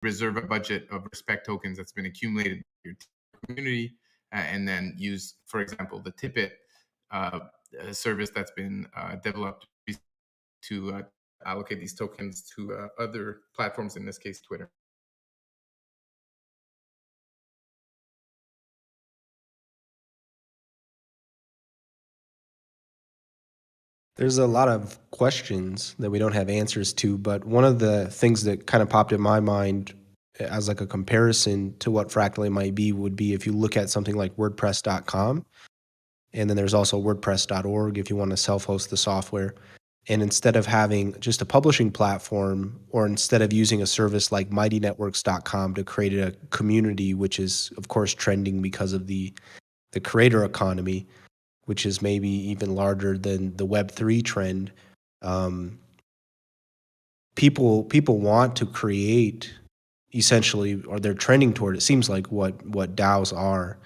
reserve a budget of respect tokens that's been accumulated in your community, and then use, for example, the Tippet service that's been developed to allocate these tokens to other platforms, in this case, Twitter. There's a lot of questions that we don't have answers to, but one of the things that kind of popped in my mind as like a comparison to what Fractally might be would be if you look at something like WordPress.com, and then there's also WordPress.org if you want to self-host the software. And instead of having just a publishing platform, or instead of using a service like MightyNetworks.com to create a community, which is of course trending because of the creator economy, which is maybe even larger than the Web3 trend. People want to create essentially, or they're trending toward, it seems like, what DAOs are.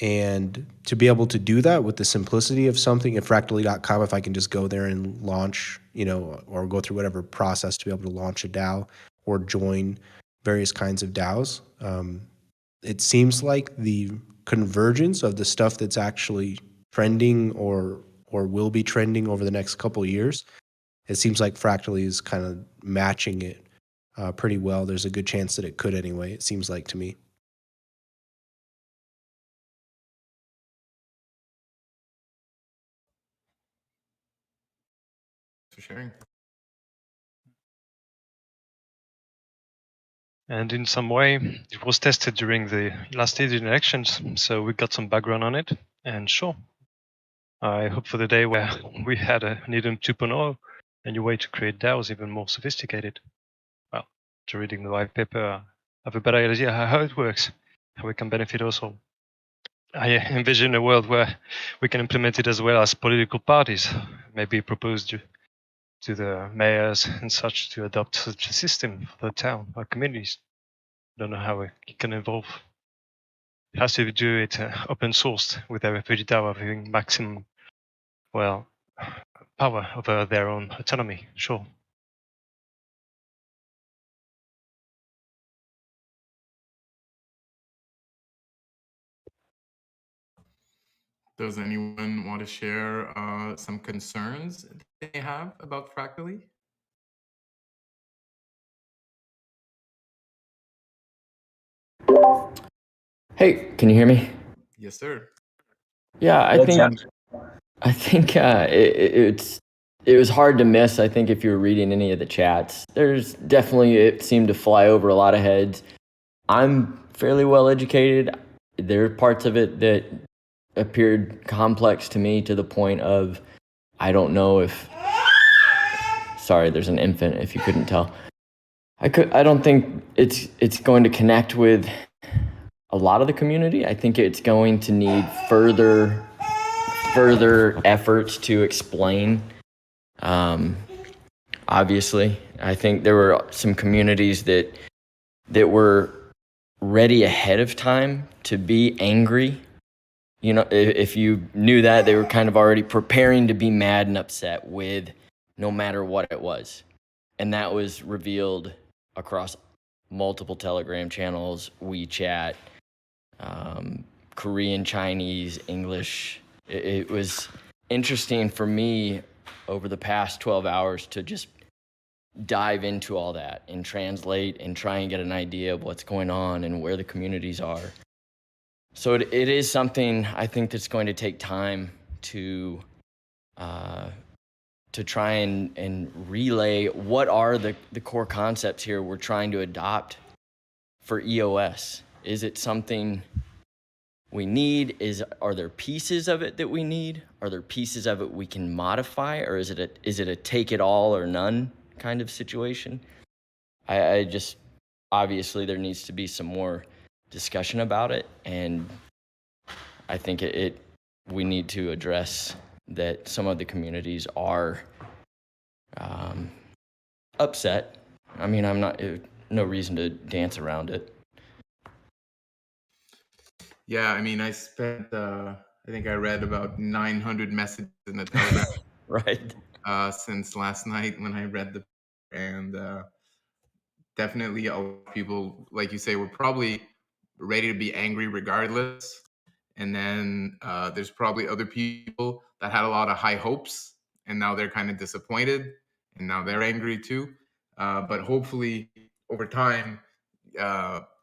And to be able to do that with the simplicity of something at Fractally.com, if I can just go there and launch, or go through whatever process to be able to launch a DAO or join various kinds of DAOs, it seems like the convergence of the stuff that's actually trending or will be trending over the next couple of years, it seems like Fractally is kind of matching it pretty well. There's a good chance that it could anyway, it seems like to me. For sharing. And in some way, it was tested during the last Indian elections, so we got some background on it. And sure, I hope for the day where we had a Needham 2.0, a new way to create DAOs even more sophisticated. Well, after reading the white paper, I have a better idea how it works, how we can benefit also. I envision a world where we can implement it as well as political parties, maybe proposed to the mayors and such to adopt such a system for the town or communities. I don't know how it can evolve. It has to do it open sourced with every DAO having maximum, power over their own autonomy, sure. Does anyone want to share some concerns they have about Fractally? Hey, can you hear me? Yes, sir. Yeah, I think it was hard to miss. I think if you were reading any of the chats, there's definitely, it seemed to fly over a lot of heads. I'm fairly well educated. There are parts of it that appeared complex to me to the point of, I don't know if, sorry, there's an infant if you couldn't tell. I don't think it's going to connect with a lot of the community. I think it's going to need further efforts to explain. Obviously, I think there were some communities that were ready ahead of time to be angry. If you knew that, they were kind of already preparing to be mad and upset with no matter what it was. And that was revealed across multiple Telegram channels, WeChat, Korean, Chinese, English. It was interesting for me over the past 12 hours to just dive into all that and translate and try and get an idea of what's going on and where the communities are. So it is something I think that's going to take time to try and relay what are the core concepts here we're trying to adopt for EOS. Is it something we need? Are there pieces of it that we need? Are there pieces of it we can modify? Or is it a take it all or none kind of situation? I just, obviously there needs to be some more discussion about it. And I think we need to address that some of the communities are upset. I mean, no reason to dance around it. Yeah, I mean, I spent, I think I read about 900 messages in the Telegram right. Since last night when I read and definitely a lot of people, like you say, were probably ready to be angry regardless. And then there's probably other people that had a lot of high hopes, and now they're kind of disappointed, and now they're angry too. But hopefully, over time,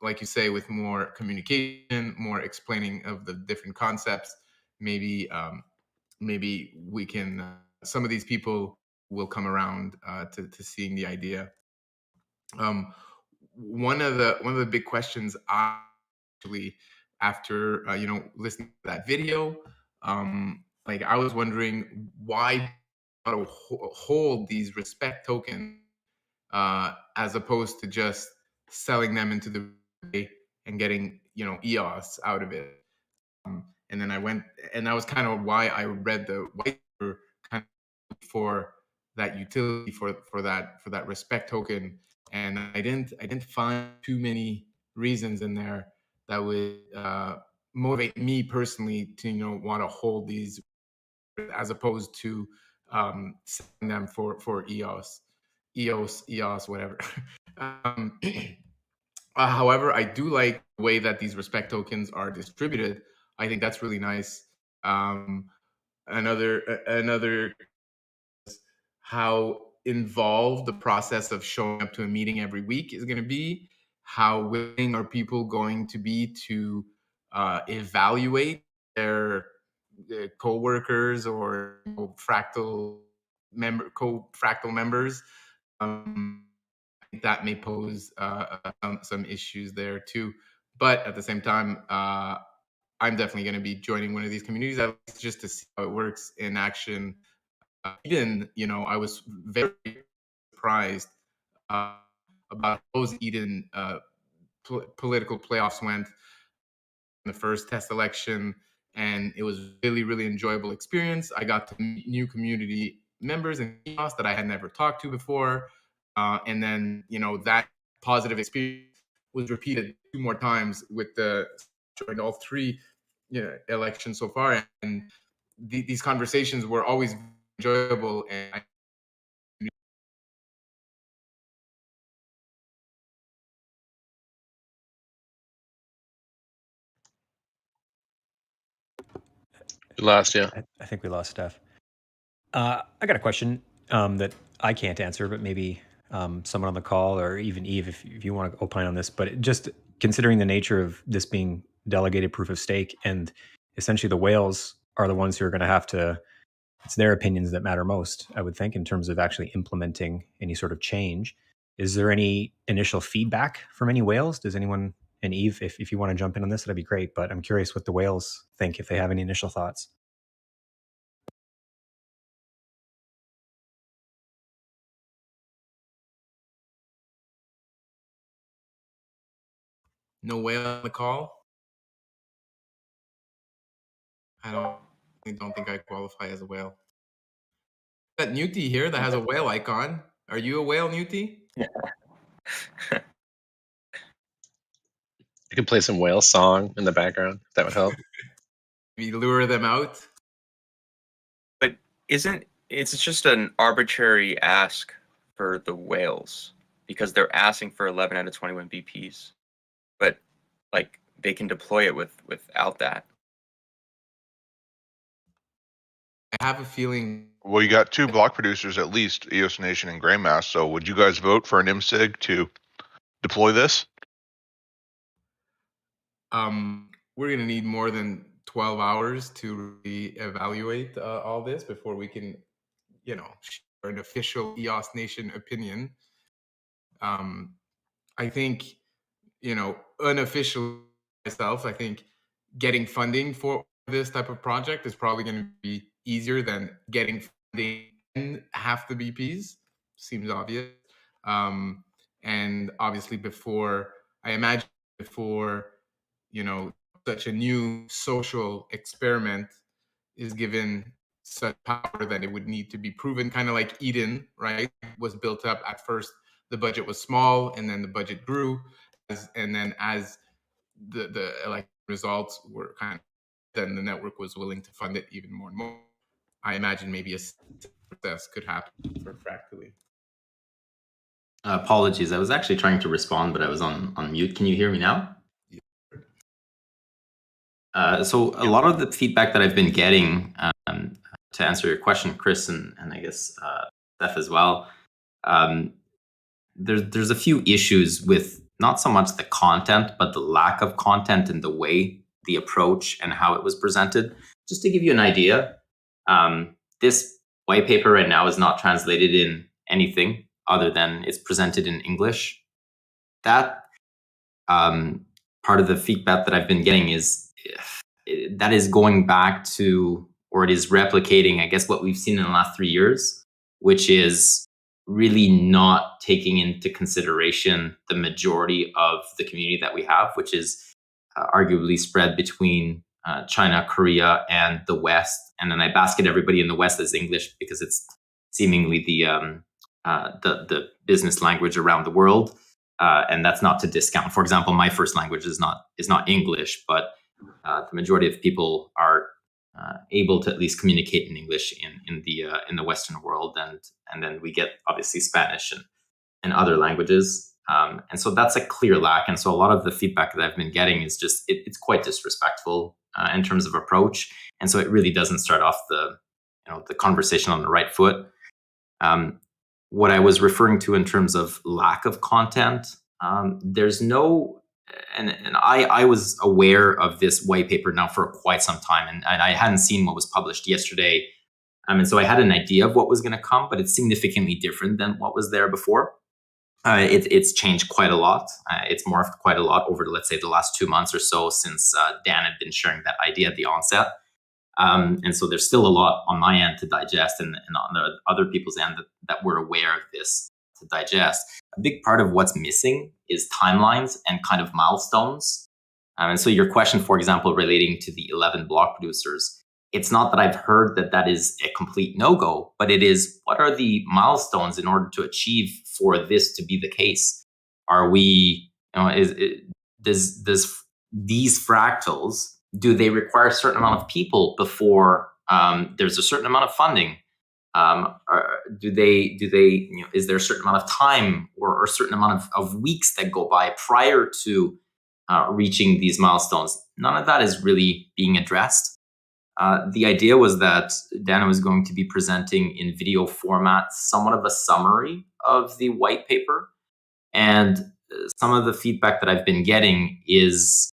like you say, with more communication, more explaining of the different concepts, maybe maybe we can. Some of these people will come around to seeing the idea. Um, one of the big questions I actually, after listening to that video, like I was wondering why to hold these respect tokens as opposed to just selling them into the market and getting EOS out of it. And then I went, and that was kind of why I read the white paper, kind of for that utility for that respect token, and I didn't find too many reasons in there that would motivate me personally to want to hold these as opposed to selling them for EOS, whatever. um, However, I do like the way that these respect tokens are distributed. I think that's really nice. Um, another how involved the process of showing up to a meeting every week is going to be. How willing are people going to be to evaluate their coworkers or fractal members? That may pose some issues there too. But at the same time, I'm definitely going to be joining one of these communities at least just to see how it works in action. Eden, I was very surprised uh, about how those Eden political playoffs went in the first test election, and it was really, really enjoyable experience. I got to meet new community members in EOS that I had never talked to before, and then that positive experience was repeated 2 more times with during all three elections so far, and these conversations were always enjoyable. And Last, yeah. I think we lost Steph. I got a question that I can't answer, but maybe someone on the call or even Eve, if you want to opine on this. But just considering the nature of this being delegated proof of stake, and essentially the whales are the ones who are going to have to, it's their opinions that matter most, I would think, in terms of actually implementing any sort of change. Is there any initial feedback from any whales? Does anyone, and Eve, if you want to jump in on this, that'd be great. But I'm curious what the whales think, if they have any initial thoughts. no whale on the call. I don't think I qualify as a whale. That Newty here that has a whale icon. Are you a whale, Newty? You can play some whale song in the background. If that would help. We lure them out. But it's just an arbitrary ask for the whales because they're asking for 11 out of 21 BPs, but like they can deploy it without that. I have a feeling. Well, you got 2 block producers at least, EOS Nation and Greymass. So would you guys vote for an IMSIG to deploy this? We're going to need more than 12 hours to really evaluate all this before we can, share an official EOS Nation opinion. I think, unofficially myself, I think getting funding for this type of project is probably going to be easier than getting funding in half the BPs. Seems obvious. And obviously I imagine before, such a new social experiment is given such power that it would need to be proven, kind of like Eden, right? Was built up at first. The budget was small, and then the budget grew, and then as the results were then the network was willing to fund it even more and more. I imagine maybe a success could happen for Fractally. Apologies. I was actually trying to respond, but I was on mute. Can you hear me now? So a lot of the feedback that I've been getting, to answer your question, Chris, and I guess Steph as well, there's a few issues with not so much the content, but the lack of content and the way, the approach, and how it was presented. Just to give you an idea, this white paper right now is not translated in anything other than it's presented in English. That part of the feedback that I've been getting is that is going back to, or it is replicating, I guess, what we've seen in the last 3 years, which is really not taking into consideration the majority of the community that we have, which is arguably spread between China, Korea, and the West. And then I basket everybody in the West as English because it's seemingly the business language around the world. And that's not to discount. For example, my first language is not English, but the majority of people are able to at least communicate in English in the Western world, and then we get obviously Spanish and other languages, and so that's a clear lack. And so a lot of the feedback that I've been getting is just it's quite disrespectful in terms of approach, and so it really doesn't start off the conversation on the right foot. What I was referring to in terms of lack of content, there's no, and I was aware of this white paper now for quite some time, and I hadn't seen what was published yesterday. And so I had an idea of what was going to come, but it's significantly different than what was there before. It's changed quite a lot. It's morphed quite a lot over, let's say, the last 2 months or so since Dan had been sharing that idea at the onset. And so there's still a lot on my end to digest, and on the other people's end that we're aware of this to digest. A big part of what's missing is timelines and kind of milestones. And so your question, for example, relating to the 11 block producers, it's not that I've heard that is a complete no-go, but it is, what are the milestones in order to achieve for this to be the case? Are we, does these fractals, do they require a certain amount of people before there's a certain amount of funding? Do they is there a certain amount of time or a certain amount of weeks that go by prior to reaching these milestones? None of that is really being addressed. The idea was that Dana was going to be presenting in video format somewhat of a summary of the white paper, and some of the feedback that I've been getting is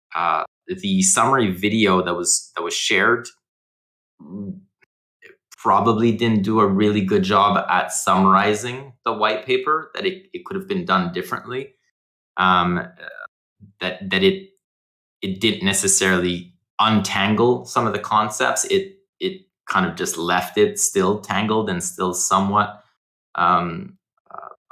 the summary video that was shared probably didn't do a really good job at summarizing the white paper, that it could have been done differently, that it didn't necessarily untangle some of the concepts. It kind of just left it still tangled and still somewhat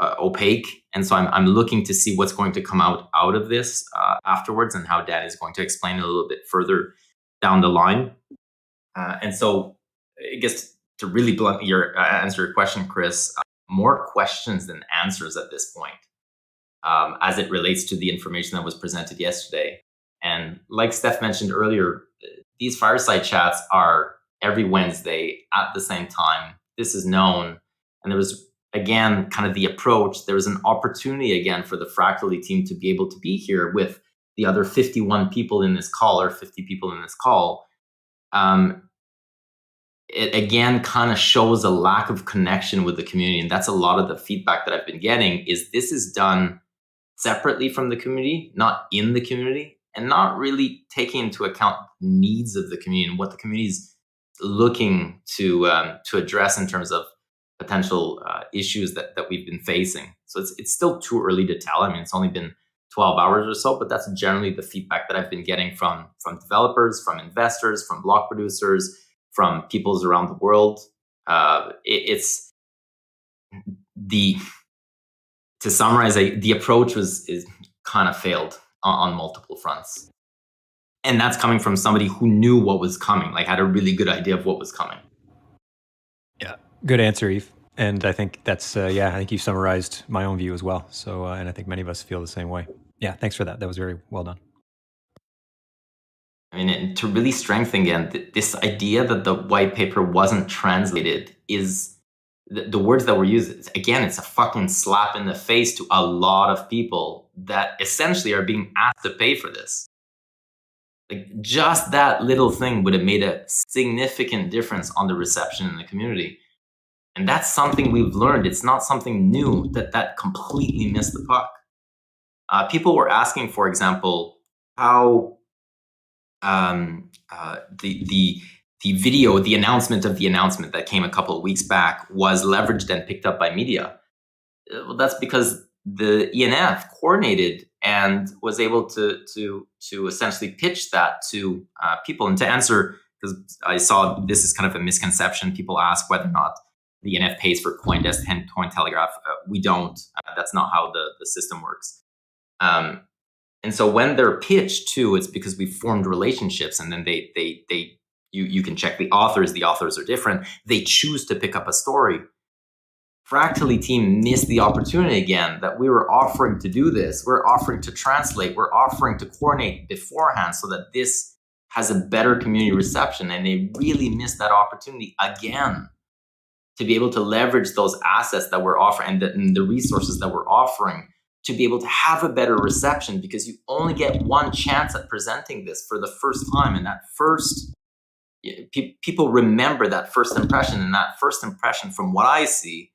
opaque. And so I'm looking to see what's going to come out of this afterwards, and how Dan is going to explain it a little bit further down the line. And so I guess to really blunt answer your question, Chris, more questions than answers at this point, as it relates to the information that was presented yesterday. And like Steph mentioned earlier, these fireside chats are every Wednesday at the same time. This is known. And there was, again, kind of the approach. There was an opportunity, again, for the Fractally team to be able to be here with the other 51 people in this call, or 50 people in this call. It, again, kind of shows a lack of connection with the community. And that's a lot of the feedback that I've been getting, is this is done separately from the community, not in the community, and not really taking into account needs of the community and what the community is looking to address in terms of potential issues that we've been facing. So it's still too early to tell. I mean, it's only been 12 hours or so, but that's generally the feedback that I've been getting from developers, from investors, from block producers, from peoples around the world. To summarize, the approach is kind of failed on multiple fronts. And that's coming from somebody who knew what was coming, like had a really good idea of what was coming. Yeah, good answer, Yves. And I think that's, I think you summarized my own view as well. So, and I think many of us feel the same way. Yeah, thanks for that. That was very well done. I mean, and to really strengthen again, this idea that the white paper wasn't translated is the words that were used, again, it's a fucking slap in the face to a lot of people that essentially are being asked to pay for this. Like, just that little thing would have made a significant difference on the reception in the community. And that's something we've learned. It's not something new that completely missed the puck. People were asking, for example, how the video, the announcement of the announcement that came a couple of weeks back was leveraged and picked up by media. Well, that's because the ENF coordinated and was able to essentially pitch that to people. And to answer, because I saw this is kind of a misconception, people ask whether or not the ENF pays for CoinDesk and Cointelegraph. We don't. That's not how the system works. And so when they're pitched too, it's because we formed relationships, and then you can check the authors. The authors are different. They choose to pick up a story. Fractally team missed the opportunity again that we were offering to do this. We're offering to translate. We're offering to coordinate beforehand so that this has a better community reception. And they really missed that opportunity again to be able to leverage those assets that we're offering and the resources that we're offering to be able to have a better reception, because you only get one chance at presenting this for the first time. And that first, people remember that first impression, and that first impression, from what I see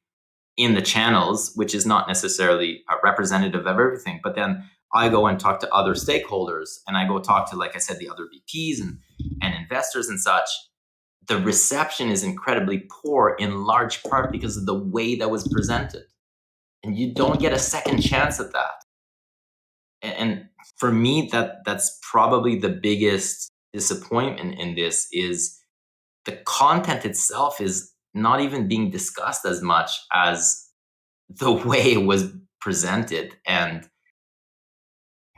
in the channels, which is not necessarily representative of everything, but then I go and talk to other stakeholders, and I go talk to, like I said, the other VPs and investors and such. The reception is incredibly poor, in large part because of the way that was presented. And you don't get a second chance at that. And for me, that's probably the biggest disappointment in this, is the content itself is not even being discussed as much as the way it was presented. And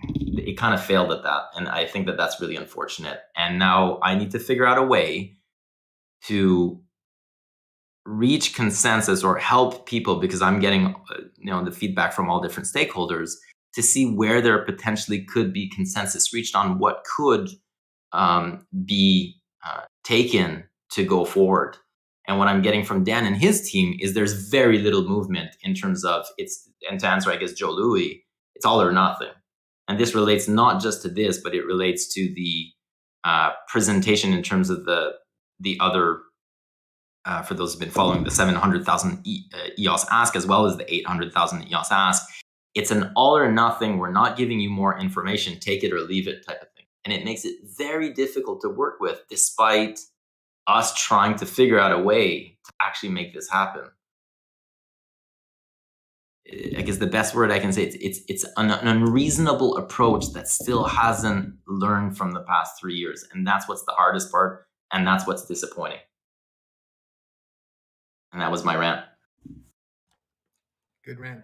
it kind of failed at that. And I think that that's really unfortunate. And now I need to figure out a way to reach consensus or help people, because I'm getting the feedback from all different stakeholders, to see where there potentially could be consensus reached on what could be taken to go forward. And what I'm getting from Dan and his team is there's very little movement in terms of and to answer, I guess, Joe Louis, it's all or nothing. And this relates not just to this, but it relates to the presentation in terms of the other, for those who've been following, the 700,000 EOS ask, as well as the 800,000 EOS ask. It's an all or nothing. We're not giving you more information, take it or leave it type of thing. And it makes it very difficult to work with, despite us trying to figure out a way to actually make this happen. I guess the best word I can say, it's an unreasonable approach that still hasn't learned from the past 3 years. And that's what's the hardest part. And that's what's disappointing. And that was my rant. Good rant.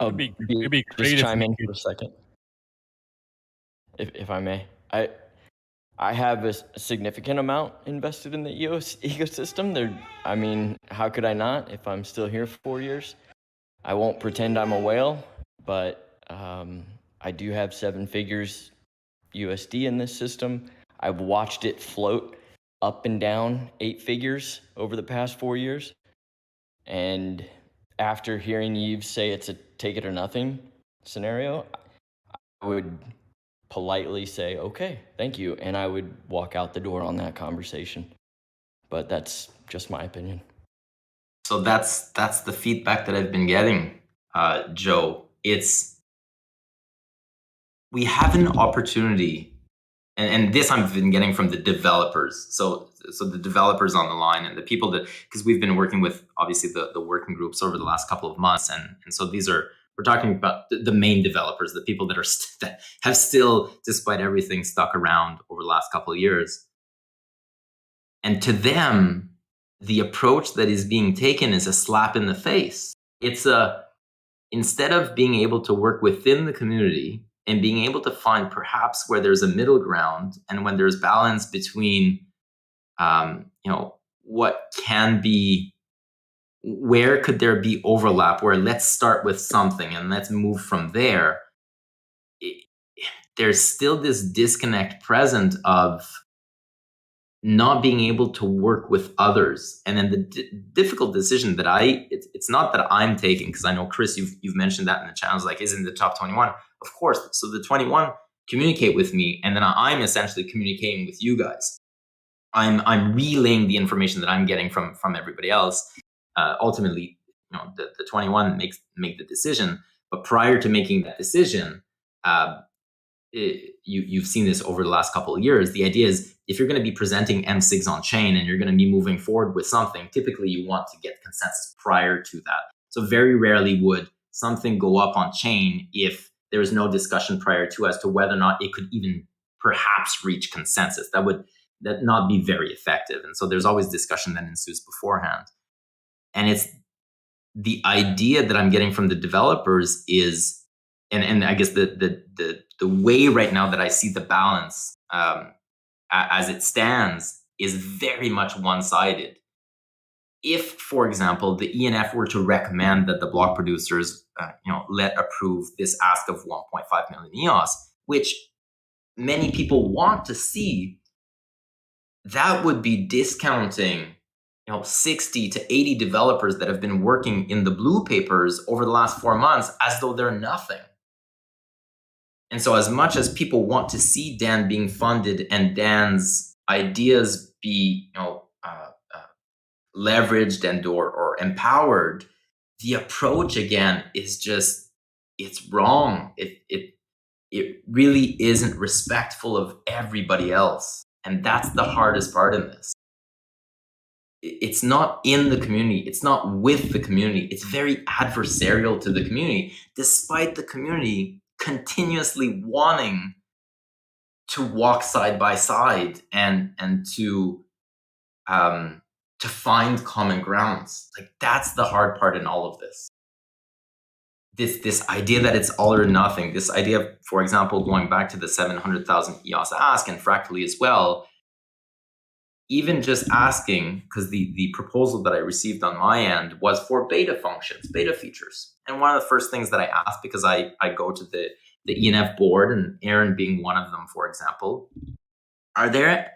I'll it'd be great just if chime we in could- for a second, if I may. I have a significant amount invested in the EOS ecosystem. I mean, how could I not if I'm still here 4 years? I won't pretend I'm a whale, but I do have 7 figures USD in this system. I've watched it float up and down 8 figures over the past 4 years. And after hearing Yves say it's a take it or nothing scenario, I would politely say, okay, thank you. And I would walk out the door on that conversation. But that's just my opinion. So that's the feedback that I've been getting, Joe. We have an opportunity, and this I've been getting from the developers. So the developers on the line and the people because we've been working with, obviously, the working groups over the last couple of months. And so we're talking about the main developers, the people that have still, despite everything, stuck around over the last couple of years. And to them, the approach that is being taken is a slap in the face. Instead of being able to work within the community and being able to find perhaps where there's a middle ground, and when there's balance between, what can be, where could there be overlap, where let's start with something and let's move from there. There's still this disconnect present of not being able to work with others. And then the difficult decision that it's not that I'm taking, because I know, Chris, you've mentioned that in the channels, like, isn't the top 21? Of course. So the 21 communicate with me, and then I'm essentially communicating with you guys. I'm relaying the information that I'm getting from everybody else. Ultimately, the 21 make the decision. But prior to making that decision, you've seen this over the last couple of years. The idea is, if you're going to be presenting MSIGs on chain and you're going to be moving forward with something, typically you want to get consensus prior to that. So very rarely would something go up on chain if there is no discussion prior to as to whether or not it could even perhaps reach consensus. That would not be very effective. And so there's always discussion that ensues beforehand. And it's the idea that I'm getting from the developers is, and I guess the way right now that I see the balance as it stands is very much one-sided. If, for example, the ENF were to recommend that the block producers, let approve this ask of 1.5 million EOS, which many people want to see, that would be discounting 60 to 80 developers that have been working in the blue papers over the last 4 months as though they're nothing. And so as much as people want to see Dan being funded and Dan's ideas be leveraged and or empowered, the approach again is just, it's wrong. It really isn't respectful of everybody else. And that's the hardest part in this. It's not in the community. It's not with the community. It's very adversarial to the community, despite the community continuously wanting to walk side by side and to find common grounds. Like, that's the hard part in all of this. This idea that it's all or nothing, this idea of, for example, going back to the 700,000 EOS ask and Fractally as well, even just asking, because the proposal that I received on my end was for beta functions, beta features. And one of the first things that I asked, because I go to the ENF board, and Aaron being one of them, for example,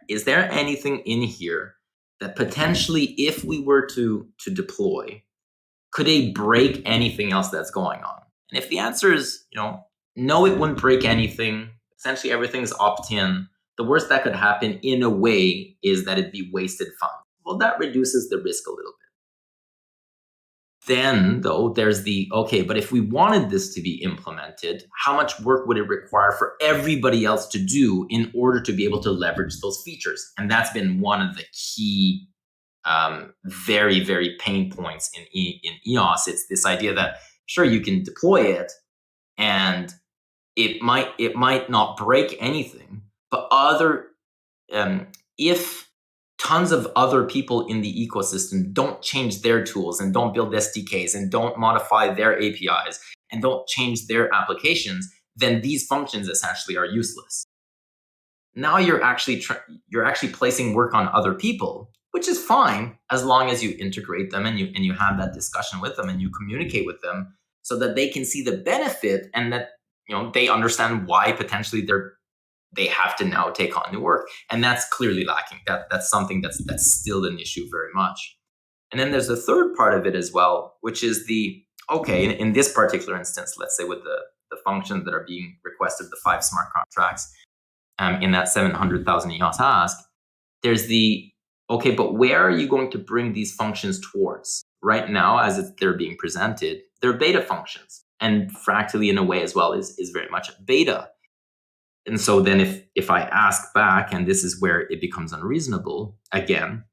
is there anything in here that potentially, if we were to deploy, could it break anything else that's going on? And if the answer is, no, it wouldn't break anything, essentially everything's opt-in, the worst that could happen in a way is that it'd be wasted funds. Well, that reduces the risk a little bit. Then, though, there's okay, but if we wanted this to be implemented, how much work would it require for everybody else to do in order to be able to leverage those features? And that's been one of the key, very, very pain points in EOS. It's this idea that, sure, you can deploy it, and it might not break anything, but if tons of other people in the ecosystem don't change their tools and don't build SDKs and don't modify their APIs and don't change their applications, then these functions essentially are useless. Now you're actually placing work on other people, which is fine as long as you integrate them and you have that discussion with them and you communicate with them so that they can see the benefit and that they understand why potentially they have to now take on new work. And that's clearly lacking. That's something that's still an issue very much. And then there's the third part of it as well, which is in this particular instance, let's say with the functions that are being requested, the 5 smart contracts in that 700,000 EOS ask, there's but where are you going to bring these functions towards? Right now, as they're being presented, they're beta functions. And Fractally, in a way as well, is very much a beta. And so then if I ask back, and this is where it becomes unreasonable, again,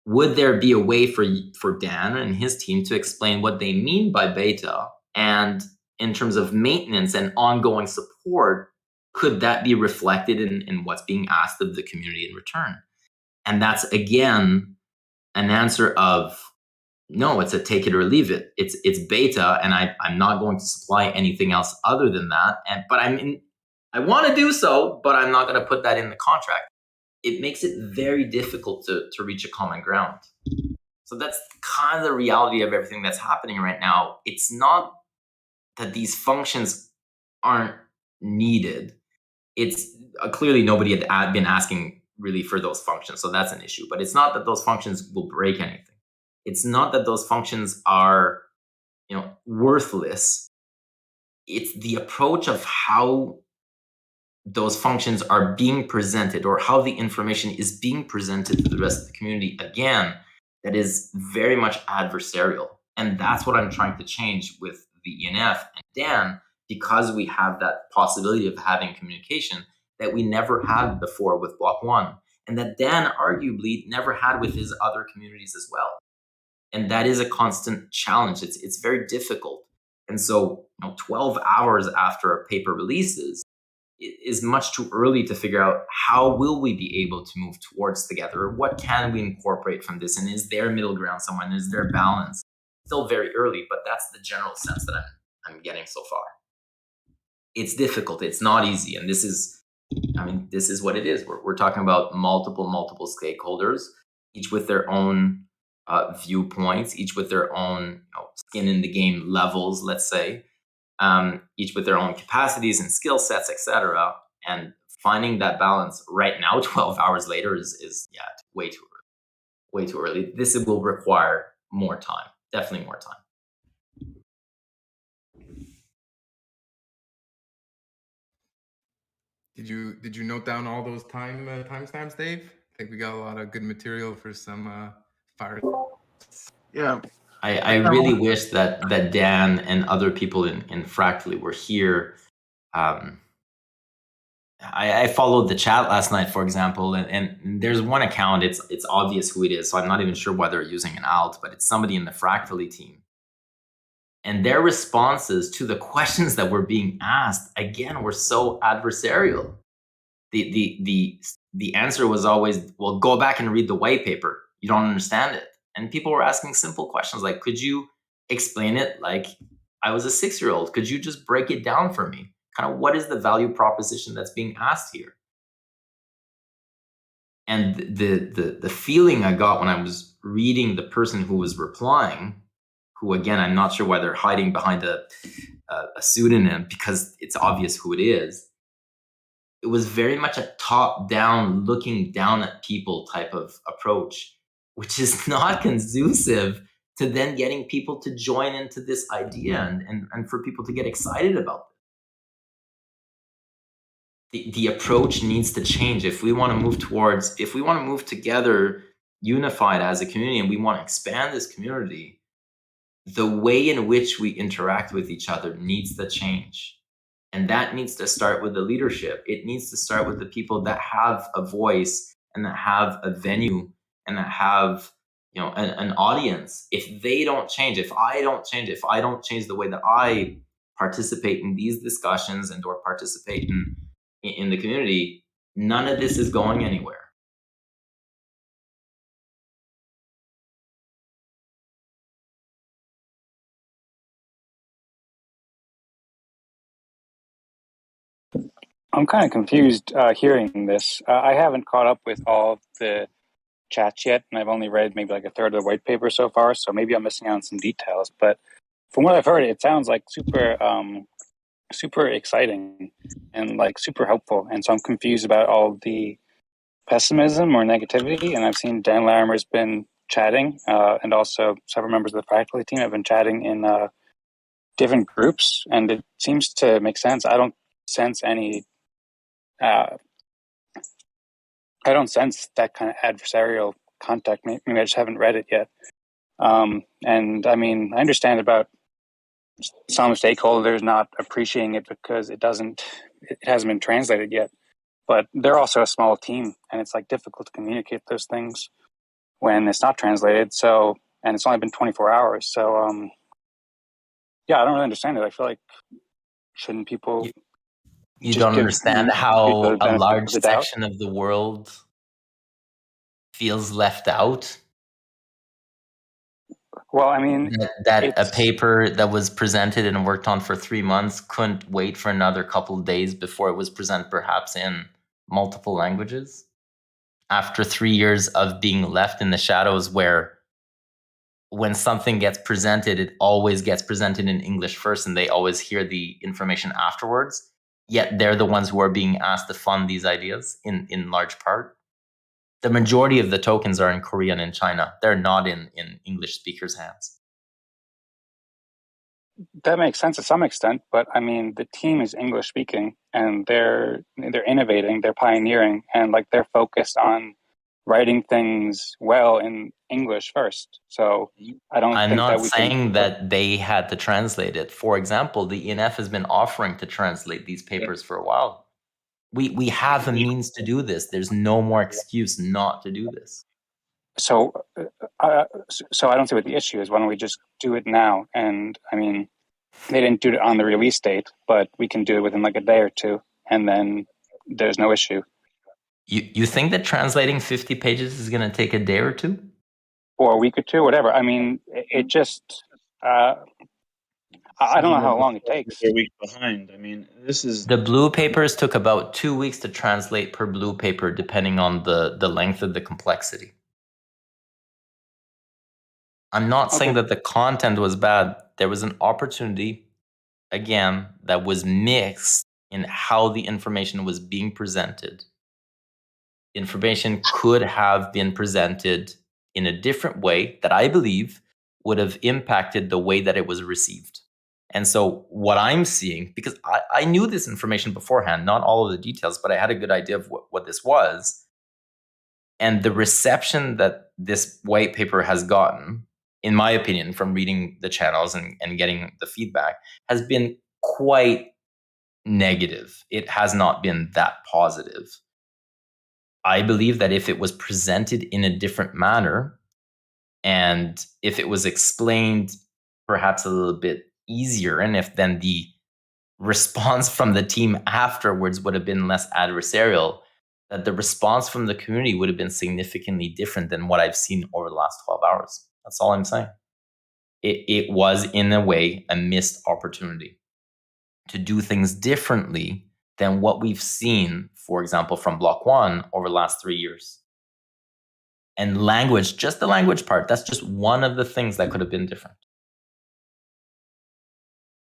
would there be a way for Dan and his team to explain what they mean by beta? And in terms of maintenance and ongoing support, could that be reflected in what's being asked of the community in return? And that's, again, an answer of, no, it's a take it or leave it. It's beta, and I'm not going to supply anything else other than that. But I want to do so, but I'm not going to put that in the contract. It makes it very difficult to reach a common ground. So that's kind of the reality of everything that's happening right now. It's not that these functions aren't needed. It's clearly nobody had been asking really for those functions. So that's an issue. But it's not that those functions will break anything. It's not that those functions are, worthless. It's the approach of how those functions are being presented, or how the information is being presented to the rest of the community, again, that is very much adversarial. And that's what I'm trying to change with the ENF. And Dan, because we have that possibility of having communication that we never had before with Block One, and that Dan arguably never had with his other communities as well. And that is a constant challenge. It's very difficult. And so 12 hours after a paper releases, it is much too early to figure out how will we be able to move towards together? What can we incorporate from this? And is there middle ground somewhere? And is there balance? Still very early, but that's the general sense that I'm getting so far. It's difficult. It's not easy. And this is what it is. We're talking about multiple stakeholders, each with their own viewpoints, each with their own skin in the game levels, let's say, each with their own capacities and skill sets, etc. And finding that balance right now, 12 hours later, is way too early. Way too early. This will require more time, definitely more time. Did you note down all those timestamps, Dave? I think we got a lot of good material for some fire. Yeah. I really wish that Dan and other people in Fractally were here. I followed the chat last night, for example, and there's one account, it's obvious who it is, so I'm not even sure why they're using an alt, but it's somebody in the Fractally team. And their responses to the questions that were being asked, again, were so adversarial. The answer was always, well, go back and read the white paper. You don't understand it. And people were asking simple questions like, could you explain it like I was a 6-year-old? Could you just break it down for me? Kind of what is the value proposition that's being asked here? And the feeling I got when I was reading the person who was replying, who, again, I'm not sure why they're hiding behind a pseudonym, because it's obvious who it is. It was very much a top-down, looking down at people type of approach, which is not conducive to then getting people to join into this idea and for people to get excited about it. The approach needs to change. If we want to move together, unified as a community, and we want to expand this community, the way in which we interact with each other needs to change. And that needs to start with the leadership. It needs to start with the people that have a voice and that have a venue and that have an audience. If they don't change, if I don't change the way that I participate in these discussions and or participate in the community, none of this is going anywhere. I'm kind of confused hearing this. I haven't caught up with all of the chats yet, and I've only read maybe like a third of the white paper so far, so maybe I'm missing out on some details. But from what I've heard, it sounds like super exciting and like super helpful. And so I'm confused about all the pessimism or negativity. And I've seen Dan Larimer's been chatting, and also several members of the Fractally team have been chatting in different groups, and it seems to make sense. I don't sense any. I don't sense that kind of adversarial contact. Maybe I just haven't read it yet. And I mean, I understand about some stakeholders not appreciating it because it hasn't been translated yet. But they're also a small team, and it's like difficult to communicate those things when it's not translated. So, and it's only been 24 hours. So, yeah, I don't really understand it. I feel like shouldn't people? You don't understand how a large section of the world feels left out? Well, I mean, that a paper that was presented and worked on for 3 months couldn't wait for another couple of days before it was presented, perhaps in multiple languages, after 3 years of being left in the shadows, where when something gets presented, it always gets presented in English first, and they always hear the information afterwards. Yet they're the ones who are being asked to fund these ideas in large part. The majority of the tokens are in Korean and China. They're not in English speakers' hands. That makes sense to some extent, but I mean, the team is English speaking, and they're innovating, they're pioneering, and like they're focused on writing things well in English first. So I don't I'm think that not we saying can. that they had to translate it. For example, the ENF has been offering to translate these papers for a while. We have a means to do this. There's no more excuse not to do this. So I don't see what the issue is. Why don't we just do it now? And I mean, they didn't do it on the release date, but we can do it within like a day or two, and then there's no issue. You think that translating 50 pages is going to take a day or two? Or a week or two, whatever. I mean, it just, I don't know how long it takes. They're a week behind. I mean, this is The blue papers took about 2 weeks to translate per blue paper, depending on the length of the complexity. I'm not saying that the content was bad. There was an opportunity, again, that was mixed in how the information was being presented. Information could have been presented in a different way that I believe would have impacted the way that it was received. And so what I'm seeing, because I knew this information beforehand, not all of the details, but I had a good idea of what this was. And the reception that this white paper has gotten, in my opinion, from reading the channels and getting the feedback, has been quite negative. It has not been that positive. I believe that if it was presented in a different manner, and if it was explained perhaps a little bit easier, and if then the response from the team afterwards would have been less adversarial, that the response from the community would have been significantly different than what I've seen over the last 12 hours. That's all I'm saying. It was, in a way, a missed opportunity to do things differently than what we've seen, for example, from Block 1 over the last 3 years. And language, just the language part, that's just one of the things that could have been different.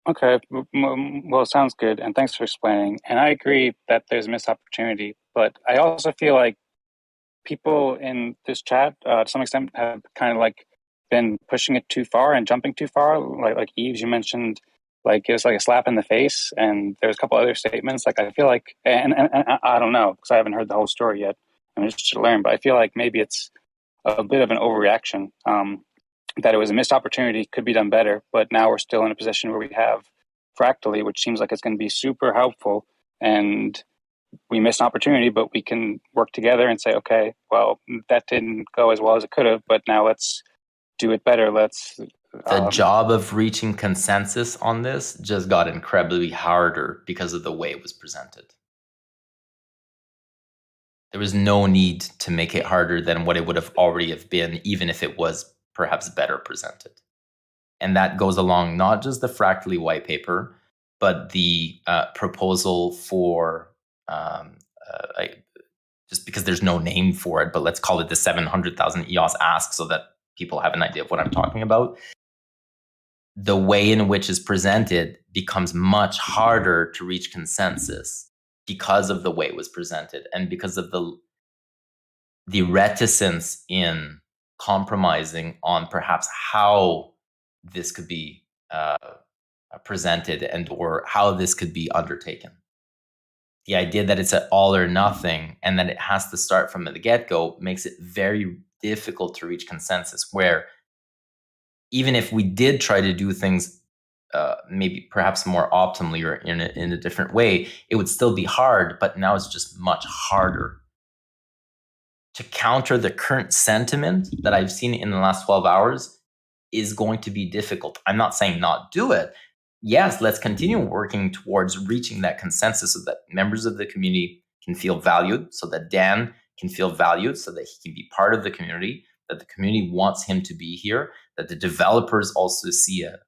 Okay, well, sounds good, and thanks for explaining. And I agree that there's a missed opportunity, but I also feel like people in this chat, to some extent, have kind of like been pushing it too far and jumping too far. Like Yves, you mentioned, like it's like a slap in the face, and there's a couple other statements. Like I feel like, and I don't know because I haven't heard the whole story yet. I'm just to learn, but I feel like maybe it's a bit of an overreaction. That it was a missed opportunity, could be done better, but now we're still in a position where we have Fractally, which seems like it's going to be super helpful, and we missed an opportunity, but we can work together and say, okay, well, that didn't go as well as it could have, but now let's do it better. The job of reaching consensus on this just got incredibly harder because of the way it was presented. There was no need to make it harder than what it would have already have been, even if it was perhaps better presented. And that goes along not just the Fractally white paper, but the proposal for, just because there's no name for it, but let's call it the 700,000 EOS ask so that people have an idea of what I'm talking about. The way in which is presented becomes much harder to reach consensus because of the way it was presented and because of the reticence in compromising on perhaps how this could be presented and or how this could be undertaken. The idea that it's an all or nothing and that it has to start from the get-go makes it very difficult to reach consensus, where even if we did try to do things maybe perhaps more optimally or in a different way, it would still be hard, but now it's just much harder. To counter the current sentiment that I've seen in the last 12 hours is going to be difficult. I'm not saying not do it. Yes, let's continue working towards reaching that consensus so that members of the community can feel valued, so that Dan can feel valued, so that he can be part of the community, that the community wants him to be here, that the developers also see a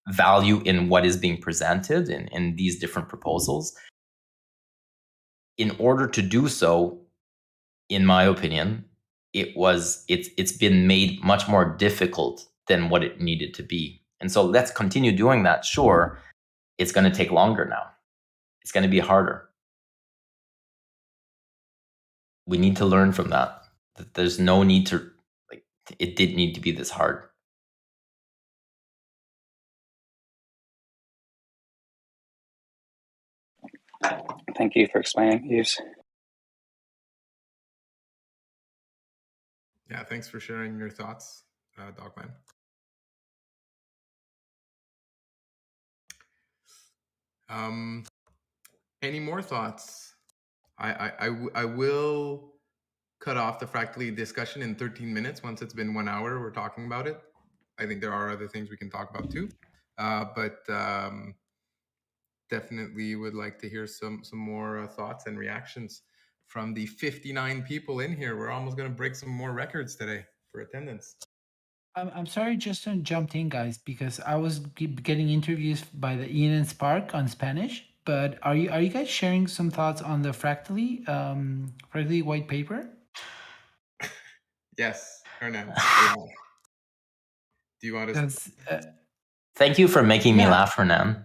value in what is being presented in these different proposals. In order to do so, in my opinion, it's been made much more difficult than what it needed to be. And so let's continue doing that. Sure, it's going to take longer now. It's going to be harder. we need to learn from that. There's no need to, like, it didn't need to be this hard. Thank you for explaining, Yves. Yeah, thanks for sharing your thoughts, Dogman. Any more thoughts? I will cut off the Fractally discussion in 13 minutes. Once it's been 1 hour, we're talking about it. I think there are other things we can talk about too, but definitely would like to hear some more thoughts and reactions from the 59 people in here. We're almost going to break some more records today for attendance. I'm sorry, Justin jumped in, guys, because I was getting interviews by the Ian and Spark on Spanish. But are you guys sharing some thoughts on the Fractally Fractally white paper? Yes, Hernan. Do you want to? Thank you for making me laugh, Hernan.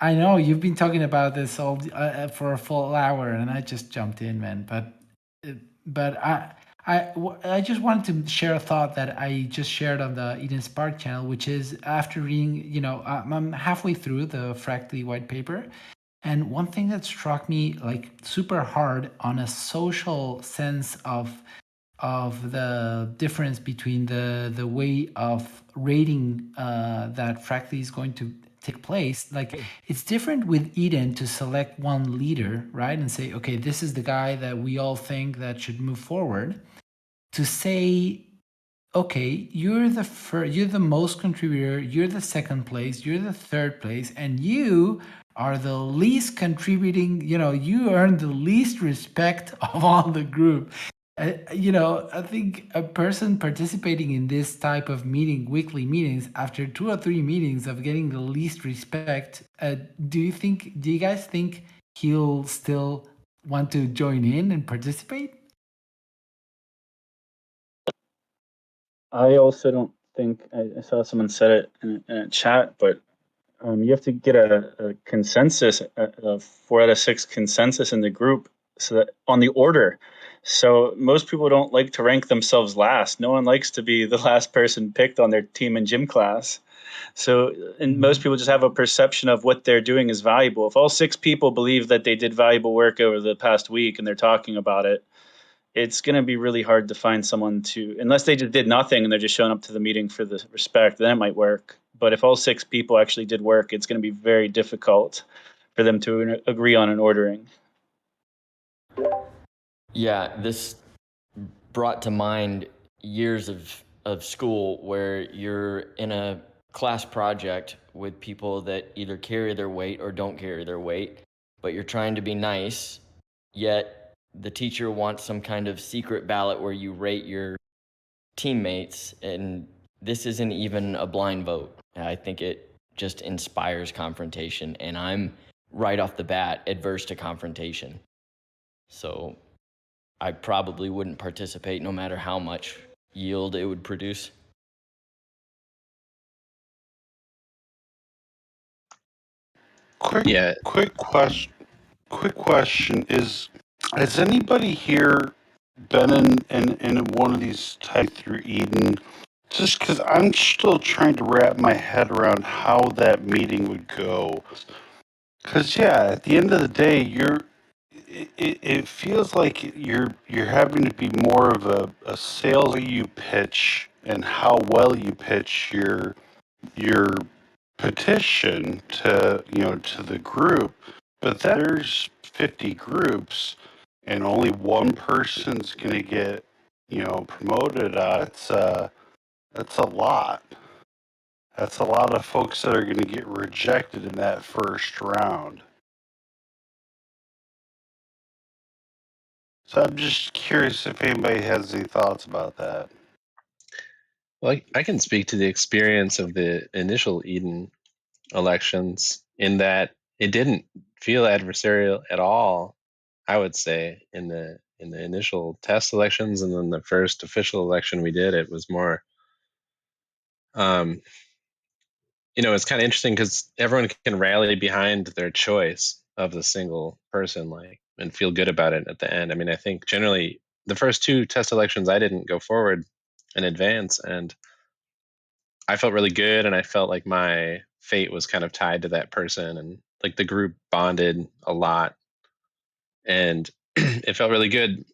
I know you've been talking about this all for a full hour, and I just jumped in, man. But I just wanted to share a thought that I just shared on the Eden Spark channel, which is after reading, I'm halfway through the Fractally white paper, and one thing that struck me like super hard on a social sense of the difference between the way of rating that Fractally is going to take place. Like it's different with Eden to select one leader, right? And say, okay, this is the guy that we all think that should move forward. To say, okay, you're the most contributor, you're the second place, you're the third place, and you are the least contributing, you earn the least respect of all the group. I think a person participating in this type of weekly meetings, after 2 or 3 meetings of getting the least respect, do you guys think he'll still want to join in and participate? I also don't think, I saw someone said it in a chat, but you have to get a consensus, a 4 out of 6 consensus in the group, so that on the order. So most people don't like to rank themselves last. No one likes to be the last person picked on their team and gym class. So, and most people just have a perception of what they're doing is valuable. If all 6 people believe that they did valuable work over the past week and they're talking about it, it's going to be really hard to find someone to, unless they just did nothing and they're just showing up to the meeting for the respect, then it might work. But if all 6 people actually did work, it's going to be very difficult for them to agree on an ordering. Yeah, this brought to mind years of school where you're in a class project with people that either carry their weight or don't carry their weight, but you're trying to be nice, yet the teacher wants some kind of secret ballot where you rate your teammates, and this isn't even a blind vote. I think it just inspires confrontation, and I'm right off the bat adverse to confrontation. So I probably wouldn't participate no matter how much yield it would produce. Quick question is, has anybody here been in one of these type through Eden? Just because I'm still trying to wrap my head around how that meeting would go. Because at the end of the day, it feels like you're having to be more of a sales you pitch and how well you pitch your petition to the group. But then there's 50 groups and only one person's gonna get promoted. That's a lot. That's a lot of folks that are going to get rejected in that first round. So I'm just curious if anybody has any thoughts about that. Well, I can speak to the experience of the initial Eden elections in that it didn't feel adversarial at all, I would say, in the initial test elections, and then the first official election we did, it was more it's kind of interesting because everyone can rally behind their choice of the single person. Like and feel good about it at the end. I mean, I think generally the first 2 test elections I didn't go forward in advance, and I felt really good, and I felt like my fate was kind of tied to that person, and like the group bonded a lot, and it felt really good.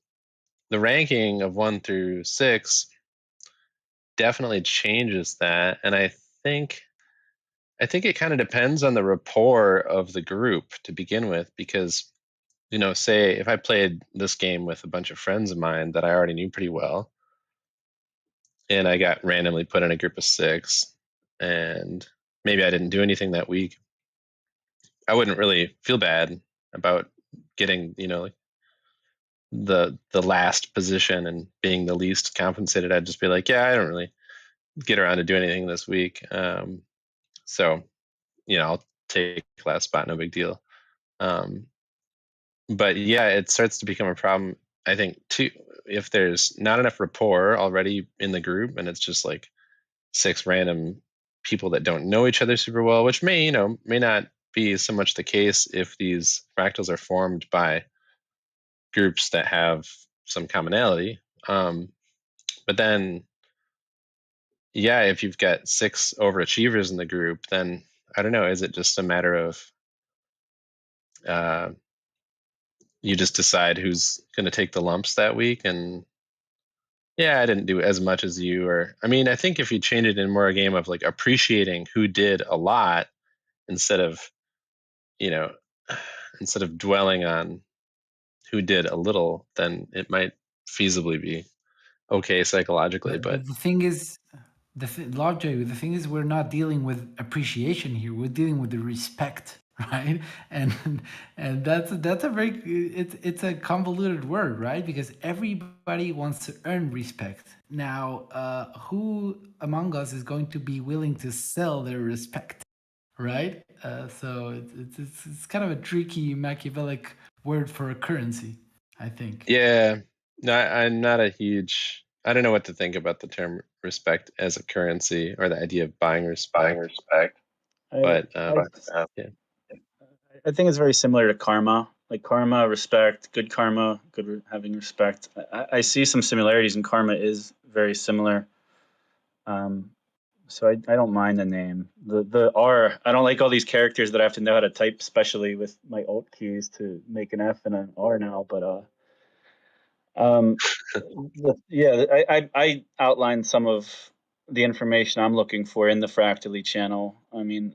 The ranking of 1 through 6 definitely changes that, and I think it kind of depends on the rapport of the group to begin with, because say if I played this game with a bunch of friends of mine that I already knew pretty well, and I got randomly put in a group of 6, and maybe I didn't do anything that week, I wouldn't really feel bad about getting like the last position and being the least compensated. I'd just be like, yeah, I don't really get around to do anything this week, so I'll take last spot, no big deal. But yeah, it starts to become a problem, I think, too, if there's not enough rapport already in the group, and it's just like 6 random people that don't know each other super well, which may not be so much the case if these fractals are formed by groups that have some commonality. But then, yeah, if you've got 6 overachievers in the group, then I don't know, is it just a matter of you just decide who's going to take the lumps that week? And yeah, I didn't do as much as you. Or I mean, I think if you change it in more a game of like appreciating who did a lot instead of dwelling on who did a little, then it might feasibly be okay psychologically. But the thing is, Lovejoy, the thing is, we're not dealing with appreciation here. We're dealing with the respect, right? And that's a very it's a convoluted word, right? Because everybody wants to earn respect. Now, who among us is going to be willing to sell their respect, right? So it's kind of a tricky Machiavellic word for a currency, I think. yeah, no, I'm not a huge. I don't know what to think about the term respect as a currency, or the idea of buying respect. But yeah. I think it's very similar to karma. Like karma, respect, good karma, having respect. I see some similarities, and karma is very similar. So I don't mind the name. The R. I don't like all these characters that I have to know how to type, especially with my alt keys to make an F and an R now. But yeah, I outlined some of the information I'm looking for in the Fractally channel. I mean,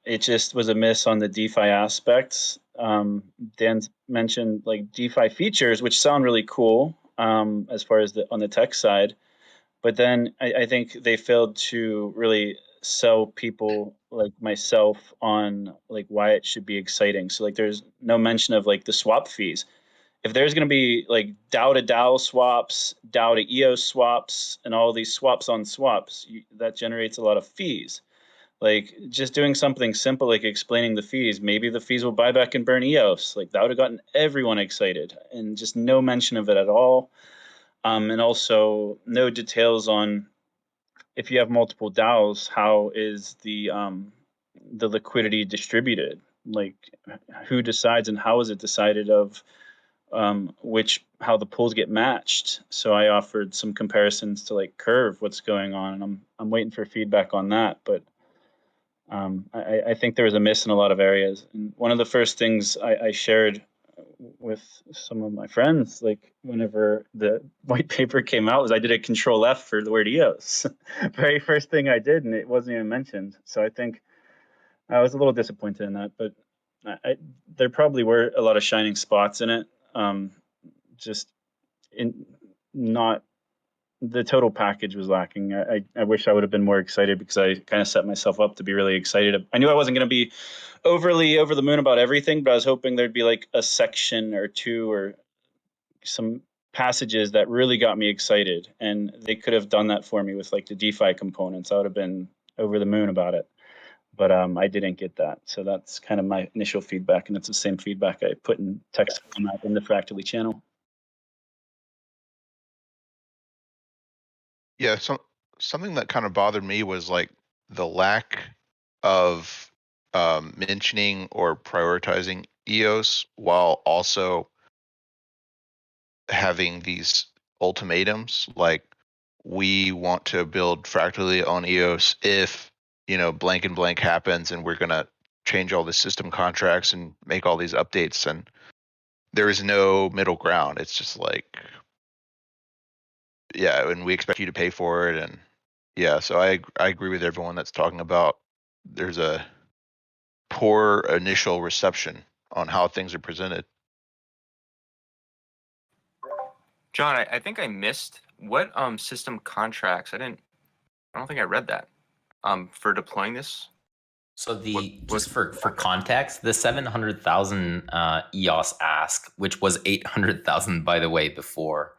it just was a miss on the DeFi aspects. Dan mentioned like DeFi features, which sound really cool as far as on the tech side, but then I think they failed to really sell people like myself on like why it should be exciting. So like, there's no mention of like the swap fees. If there's going to be like DAO to DAO swaps, DAO to EOS swaps, and all these swaps on swaps, that generates a lot of fees. Like just doing something simple like explaining the fees, maybe the fees will buy back and burn EOS. Like that would have gotten everyone excited, and just no mention of it at all. And also no details on if you have multiple DAOs, how is the liquidity distributed? Like who decides and how is it decided of how the pools get matched? So I offered some comparisons to like Curve, what's going on, and I'm waiting for feedback on that. But I think there was a miss in a lot of areas. And one of the first things I shared with some of my friends, like whenever the white paper came out, was I did a Control F for the word EOS. Very first thing I did, and it wasn't even mentioned. So I think I was a little disappointed in that, but there probably were a lot of shining spots in it. Just in not the total package was lacking. I wish I would have been more excited, because I kind of set myself up to be really excited. I knew I wasn't going to be overly over the moon about everything, but I was hoping there'd be like a section or two or some passages that really got me excited, and they could have done that for me with like the DeFi components. I would have been over the moon about it, but I didn't get that. So that's kind of my initial feedback, and it's the same feedback I put in text format in the Fractally channel. Yeah, something that kind of bothered me was like the lack of mentioning or prioritizing EOS, while also having these ultimatums like, we want to build Fractally on EOS if, blank and blank happens, and we're going to change all the system contracts and make all these updates, and there is no middle ground. It's just like, yeah, and we expect you to pay for it. And yeah, so I agree with everyone that's talking about there's a poor initial reception on how things are presented. John, I think I missed what system contracts. I don't think I read that. For deploying this. So just for context, the 700,000 EOS ask, which was 800,000 by the way before,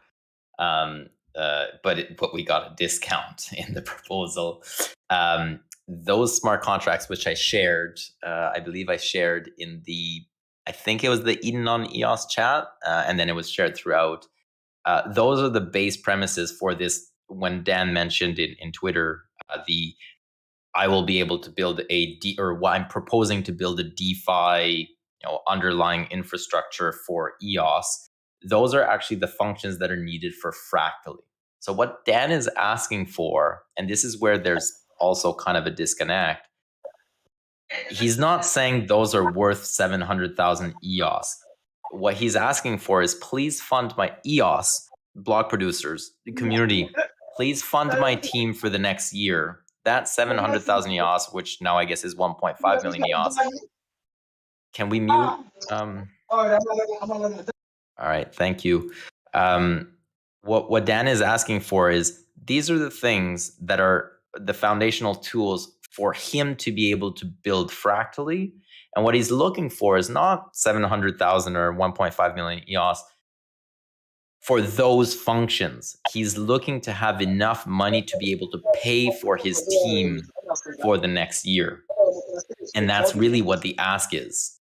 but we got a discount in the proposal. Those smart contracts, which I shared, I believe I shared in I think it was the Eden on EOS chat, and then it was shared throughout. Those are the base premises for this. When Dan mentioned in Twitter, I will be able to build I'm proposing to build a DeFi, underlying infrastructure for EOS. Those are actually the functions that are needed for Fractally. So what Dan is asking for, and this is where there's also kind of a disconnect, he's not saying those are worth 700,000 EOS. What he's asking for is, please fund my EOS, blog producers, the community, please fund my team for the next year. That 700,000 EOS, which now I guess is 1.5 million EOS. Can we mute? All right, thank you. What Dan is asking for is, these are the things that are the foundational tools for him to be able to build Fractally. And what he's looking for is not 700,000 or 1.5 million EOS for those functions. He's looking to have enough money to be able to pay for his team for the next year. And that's really what the ask is.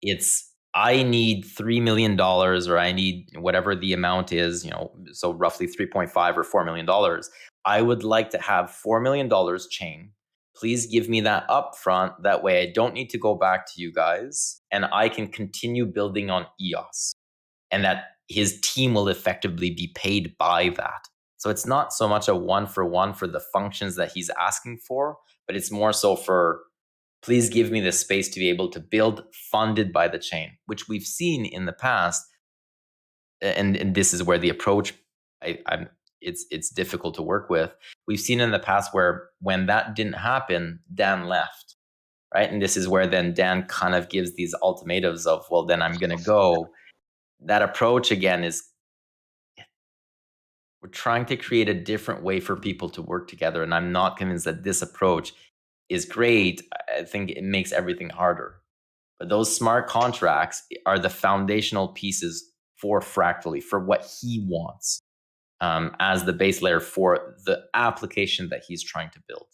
It's, I need $3 million, or I need whatever the amount is, so roughly 3.5 or $4 million. I would like to have $4 million chain. Please give me that upfront. That way I don't need to go back to you guys, and I can continue building on EOS. And that his team will effectively be paid by that. So it's not so much a one-for-one for the functions that he's asking for, but it's more so for, please give me the space to be able to build funded by the chain, which we've seen in the past. And this is where the approach, it's difficult to work with. We've seen in the past where when that didn't happen, Dan left, right? And this is where then Dan kind of gives these ultimatums of, well, then I'm going to go. That approach again is, we're trying to create a different way for people to work together. And I'm not convinced that this approach is great. I think it makes everything harder. But those smart contracts are the foundational pieces for Fractally, for what he wants as the base layer for the application that he's trying to build,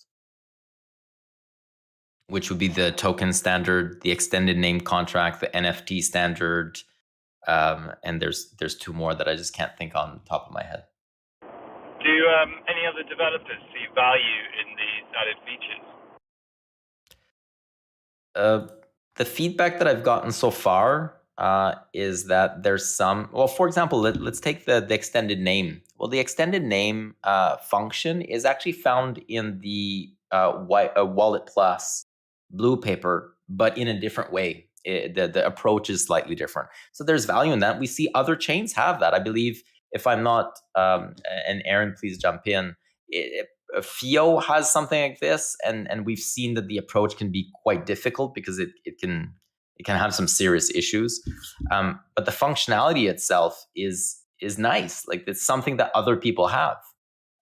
which would be the token standard, the extended name contract, the NFT standard, and there's two more that I just can't think on the top of my head. Do any other developers see value in these added features? The feedback that I've gotten so far is that there's some, well, for example, let's take the extended name. Well, the extended name function is actually found in the Wallet Plus blue paper, but in a different way. The approach is slightly different. So there's value in that. We see other chains have that. I believe, if I'm not, and Aaron, please jump in, FIO has something like this, and we've seen that the approach can be quite difficult because it can have some serious issues. But the functionality itself is nice. Like, it's something that other people have,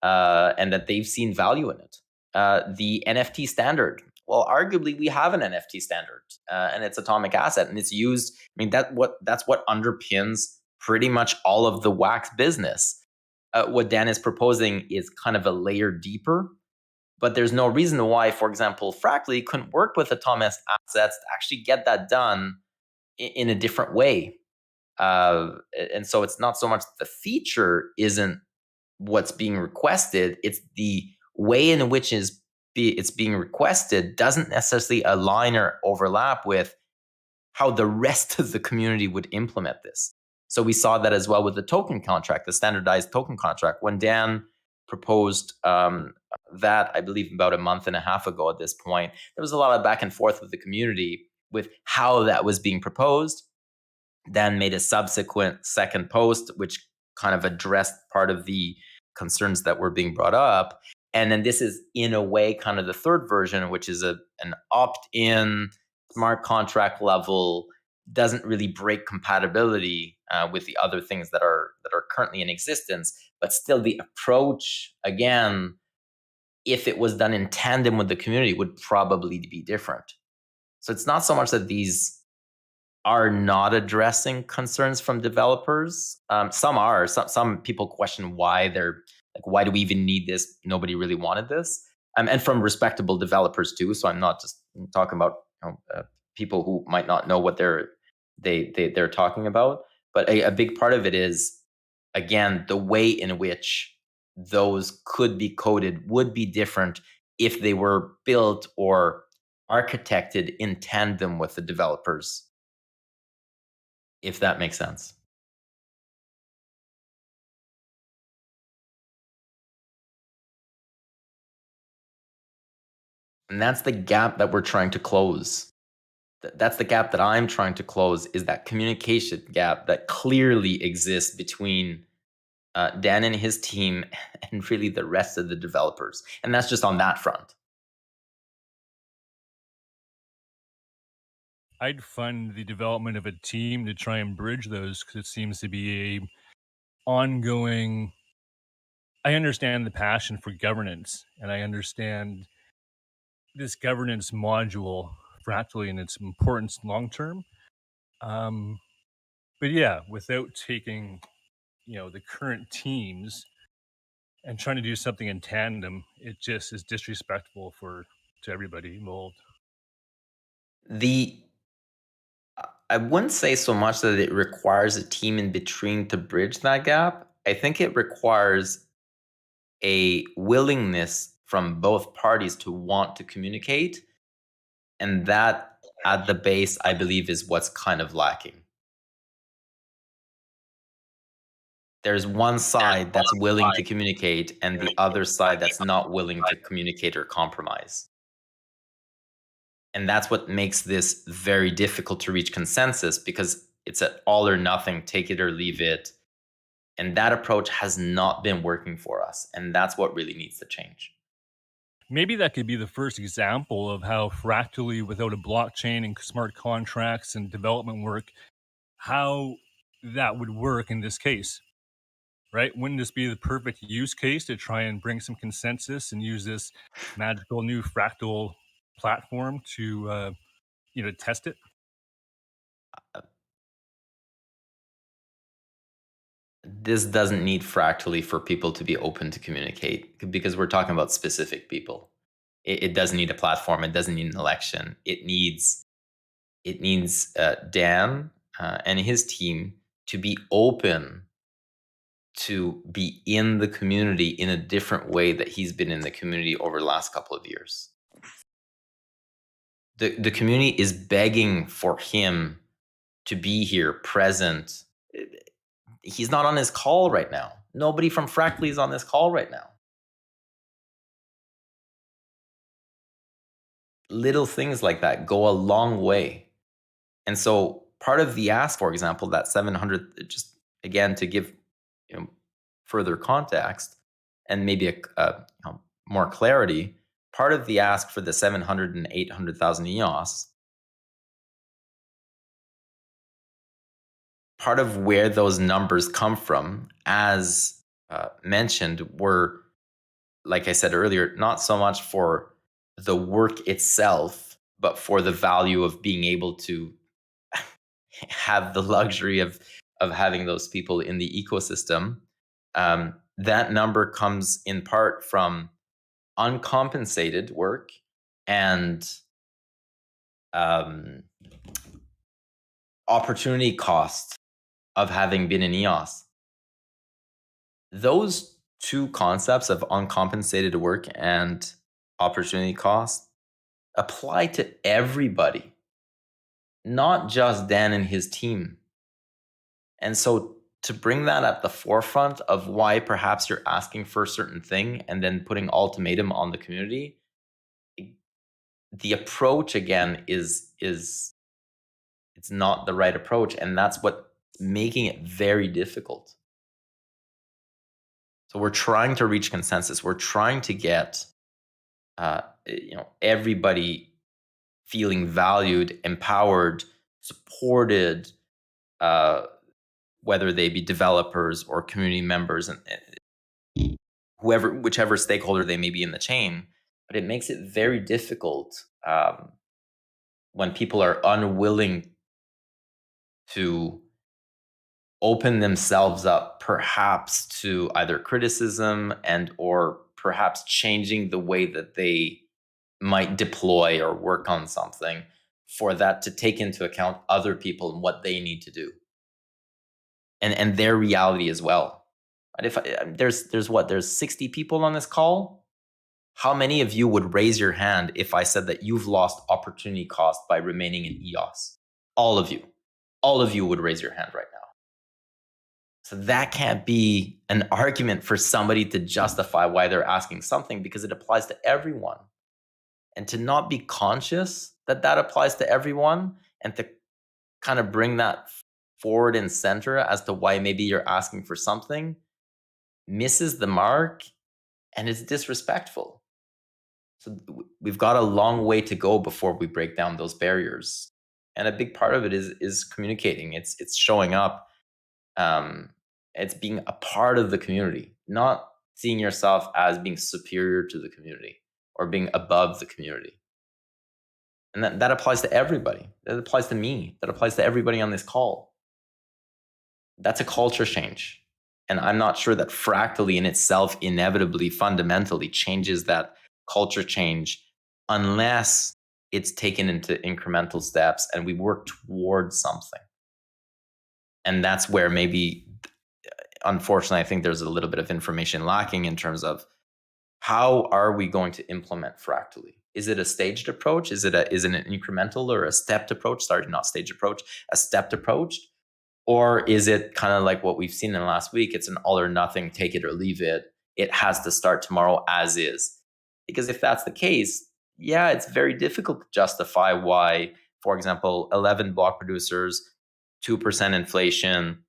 and that they've seen value in it. The NFT standard. Well, arguably we have an NFT standard, and it's atomic asset, and it's used. I mean, that's what underpins pretty much all of the wax business. What Dan is proposing is kind of a layer deeper, but there's no reason why, for example, Fractally couldn't work with atomic assets to actually get that done in a different way. And so it's not so much the feature isn't what's being requested, it's the way in which it's being requested doesn't necessarily align or overlap with how the rest of the community would implement this. So we saw that as well with the token contract, the standardized token contract. When Dan proposed that, I believe about a month and a half ago at this point, there was a lot of back and forth with the community with how that was being proposed. Dan made a subsequent second post, which kind of addressed part of the concerns that were being brought up. And then this is, in a way, kind of the third version, which is an opt-in smart contract level, doesn't really break compatibility with the other things that are currently in existence. But still, the approach, again, if it was done in tandem with the community, would probably be different. So it's not so much that these are not addressing concerns from developers. Some are. Some people question why they're like, why do we even need this? Nobody really wanted this, and from respectable developers too. So I'm not just talking about people who might not know what they're talking about. But a big part of it is, again, the way in which those could be coded would be different if they were built or architected in tandem with the developers, if that makes sense. And that's the gap that we're trying to close. That's the gap that I'm trying to close, is that communication gap that clearly exists between Dan and his team and really the rest of the developers. And that's just on that front. I'd fund the development of a team to try and bridge those, because it seems to be a ongoing. I understand the passion for governance, and I understand this governance module, Fractally, and its importance long term. But yeah, without taking, the current teams and trying to do something in tandem, it just is disrespectful to everybody involved. I wouldn't say so much that it requires a team in between to bridge that gap. I think it requires a willingness from both parties to want to communicate. And that, at the base, I believe, is what's kind of lacking. There's one side that's willing to communicate and the other side that's not willing to communicate or compromise. And that's what makes this very difficult to reach consensus, because it's an all or nothing, take it or leave it. And that approach has not been working for us. And that's what really needs to change. Maybe that could be the first example of how Fractally, without a blockchain and smart contracts and development work, how that would work in this case, right? Wouldn't this be the perfect use case to try and bring some consensus and use this magical new Fractal platform to, test it? This doesn't need Fractally for people to be open to communicate, because we're talking about specific people. It doesn't need a platform. It doesn't need an election. It needs Dan and his team to be open to be in the community in a different way that he's been in the community over the last couple of years. The community is begging for him to be here, present. He's not on his call right now. Nobody from Fractally is on this call right now. Little things like that go a long way. And so part of the ask, for example, that 700, just again to give further context and maybe a more clarity, part of the ask for the 700 and 800,000 EOS, part of where those numbers come from, as mentioned, were, like I said earlier, not so much for the work itself, but for the value of being able to have the luxury of having those people in the ecosystem. That number comes in part from uncompensated work and opportunity cost of having been in EOS. Those two concepts of uncompensated work and opportunity cost apply to everybody, not just Dan and his team. And so to bring that at the forefront of why perhaps you're asking for a certain thing and then putting ultimatum on the community, the approach again is it's not the right approach, and that's what's making it very difficult. So we're trying to reach consensus. We're trying to get everybody feeling valued, empowered, supported, whether they be developers or community members and whichever stakeholder they may be in the chain. But it makes it very difficult when people are unwilling to open themselves up perhaps to either criticism and or perhaps changing the way that they might deploy or work on something, for that to take into account other people and what they need to do and their reality as well. And if there's 60 people on this call, how many of you would raise your hand if I said that you've lost opportunity cost by remaining in EOS? All of you would raise your hand right now. So that can't be an argument for somebody to justify why they're asking something, because it applies to everyone. And to not be conscious that that applies to everyone and to kind of bring that forward and center as to why maybe you're asking for something misses the mark and is disrespectful. So we've got a long way to go before we break down those barriers. And a big part of it is communicating. It's showing up. It's being a part of the community, not seeing yourself as being superior to the community or being above the community. And that applies to everybody. That applies to me. That applies to everybody on this call. That's a culture change. And I'm not sure that Fractally in itself inevitably, fundamentally changes that culture change unless it's taken into incremental steps and we work towards something. And that's where maybe, unfortunately, I think there's a little bit of information lacking in terms of how are we going to implement Fractally? Is it a staged approach? Is it an incremental or a stepped approach? Sorry, not staged approach, a stepped approach? Or is it kind of like what we've seen in the last week? It's an all or nothing, take it or leave it. It has to start tomorrow as is. Because if that's the case, yeah, it's very difficult to justify why, for example, 11 block producers, 2% inflation,